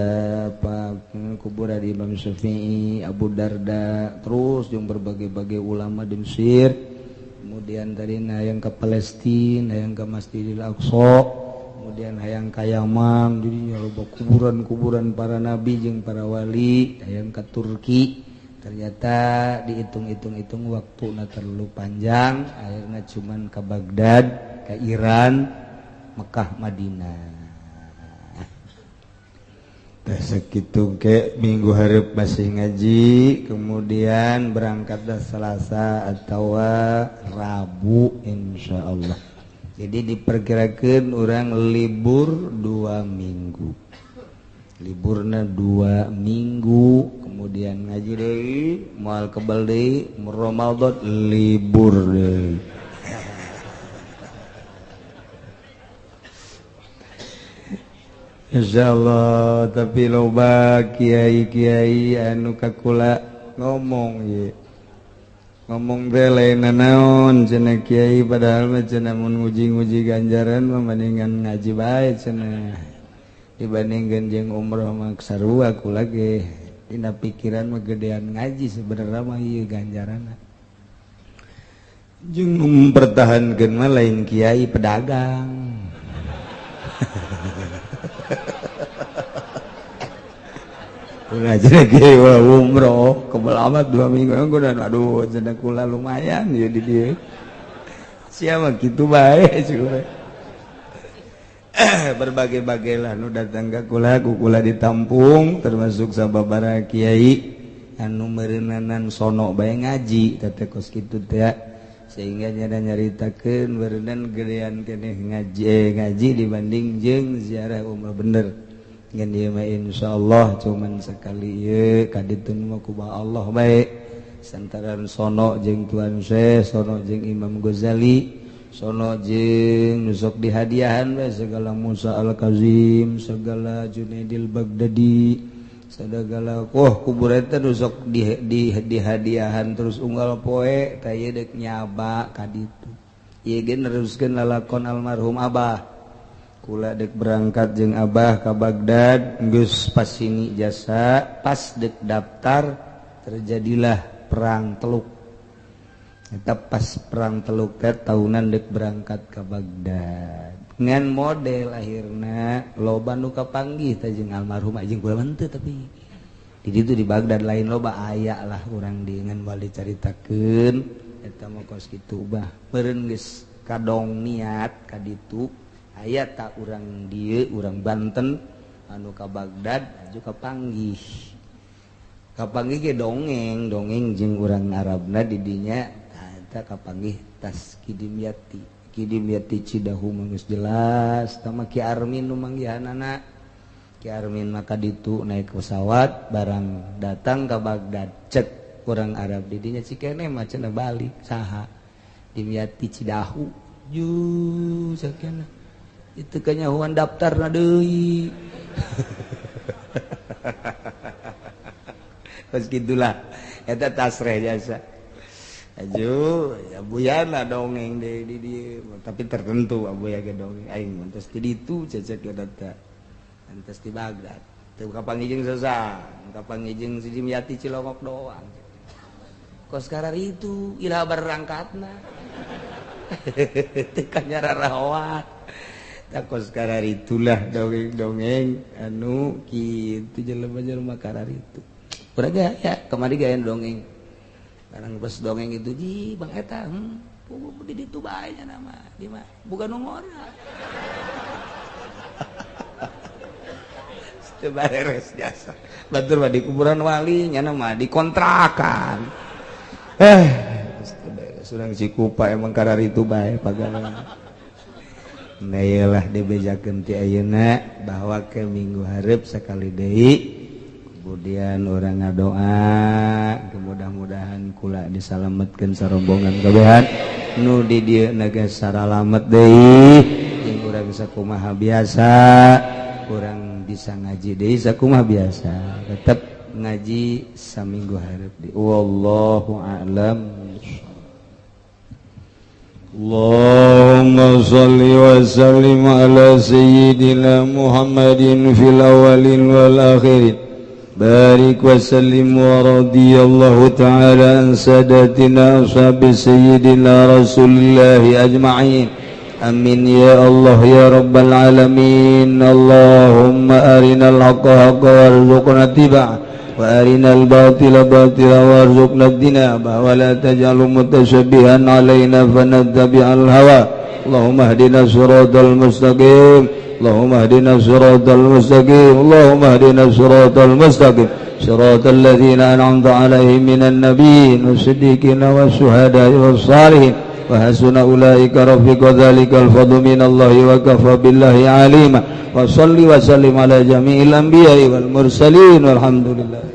apa kuburan Imam Syafi'i, Abu Darda terus jeung berbagai-bagai ulama di Mesir kemudian tadina hayang ke Palestina hayang ke Masjidil Aqsa kemudian hayang ka Yaman jadi loba kuburan-kuburan para nabi jeung para wali hayang ka Turki ternyata dihitung-hitung waktuna terlalu panjang akhirnya cuman ke Baghdad ke Iran Mekah Madinah teh sakitu ke minggu hareup masih ngaji kemudian berangkatlah Selasa atau Rabu insyaallah jadi diperkirakan orang libur 2 minggu liburna 2 minggu kemudian ngaji deui moal kebal deui Ramadan libur deui insyaallah tapi loba kiai-kiai anu kakula ngomong ye ngomong teh lain naon cenah kiai padahal mah cenah mun nguji-nguji ganjaran mah mendingan ngaji bae cenah dibandingkan jeung umroh mah sarua kula ge dina pikiran mah gedean ngaji sebenarnya mah ieu ganjaranna jeung mempertahankeun mah lain kiai pedagang ulah jadi kiai umroh kebelamat 2 minggu udah aduh cenah kula lumayan ya di dieu siapa gitu bae cuy berbagai-bagai lah nu datang ke kula ditampung termasuk sababaraha kiai anu meureunanan sono bae ngaji teh kos kitu teh sehingga nyaritakeun beureunan gedean keneh ngaji dibanding jeung ziarah umrah bener ngan ieu mah insyaallah cuman sakali ieu kaditun mah ku Allah bae santaran sono jeung Tuan Syekh sono jeung Imam Ghazali sono jeung nusok dihadiahan we segala Musa Al-Kazim segala Junaidil Baghdadi segala kubur eta nusok dihadiahan terus unggal poe tah ieu deuk nyaba ka ditu ieu ge neruskeun lalakon almarhum Abah kula deuk berangkat jeung Abah ka Baghdad geus pas sini jasa pas deuk daftar terjadilah perang Teluk eta pas perang Teluk teh tahunan dek berangkat ke Baghdad ngan model akhirna loba nu kapanggih teh jeung almarhum jeung kula teu tapi di ditu di Baghdad lain loba aya lah urang di ngan bali caritakeun eta mah kos kitu bah meureun geus kadong niat ka ditu aya tak urang dieu urang Banten anu ka Baghdad aju kapanggih ge dongeng jeung urang Arabna di dinya kapanggih tas Kidimyati Cidahu geus jelas tama Ki Armin nu manggihanana Ki Armin maka ditu naik pesawat barang datang ke Baghdad cek urang Arab di dinya cikene mah cenah balik saha Dimyati Cidahu ju sakena itu kanyahuan daftarna deui pas gitulah eta tasreh jasa aju ya buyana dongeng di tapi tertentu abuya ge dongeng aing mantos di ditu cecek ge data mantos di Baghdad teu kapanggih jeung Sasa kapanggih jeung si Dimyati Cilongok doang kos karari itu ilaha berangkatna teu kanyara rawat tak kos karari itulah dongeng-dongeng anu kitu jelema-jelema karari itu urang ge ya kamari ge dongeng karang pas dongeng itu ji Bang eta di ditu bae nya nama di mah bukan nu ngora teu beres jasa batur mah di kuburan wali nya mah dikontrakan surang Cikupa emang karar itu bae pagawean nah iyalah dibejakeun ti ayeuna bahwa ke minggu hareup sakali deui kemudian orang ngadoa mudah-mudahan kula disalametkeun sarombongan kabehan nu di dieu naga saralamet deui jeung urang sakumaha biasa urang bisa ngaji deui sakumaha biasa tetep ngaji saminggu hareup deui wallahu a'lam. Allahumma shalli wa sallim ala sayyidina Muhammadin fil awwalin wal akhirin barik wa sallim wa radiyallahu ta'ala an sadatina ashabi sayyidina rasulillahi ajma'in amin ya Allah ya rabbal alamin. Allahumma arinal haqqa haqqa warzuqna tiba'ah wa arinal batila batila warzuqna tinabah wa la taj'al mutashabbihan alaina fanattabi'al hawa. Allahumma hdina siratal mustaqim اللهم اهدنا الصراط المستقيم اللهم اهدنا الصراط المستقيم صراط الذين أنعمت عليهم من النبيين والصديقين والشهداء والصالحين وحسن أولئك رفيقا ذلك الفضل من الله وكفى بالله عليما وصل وسلم على جميع الأنبياء والمرسلين والحمد لله.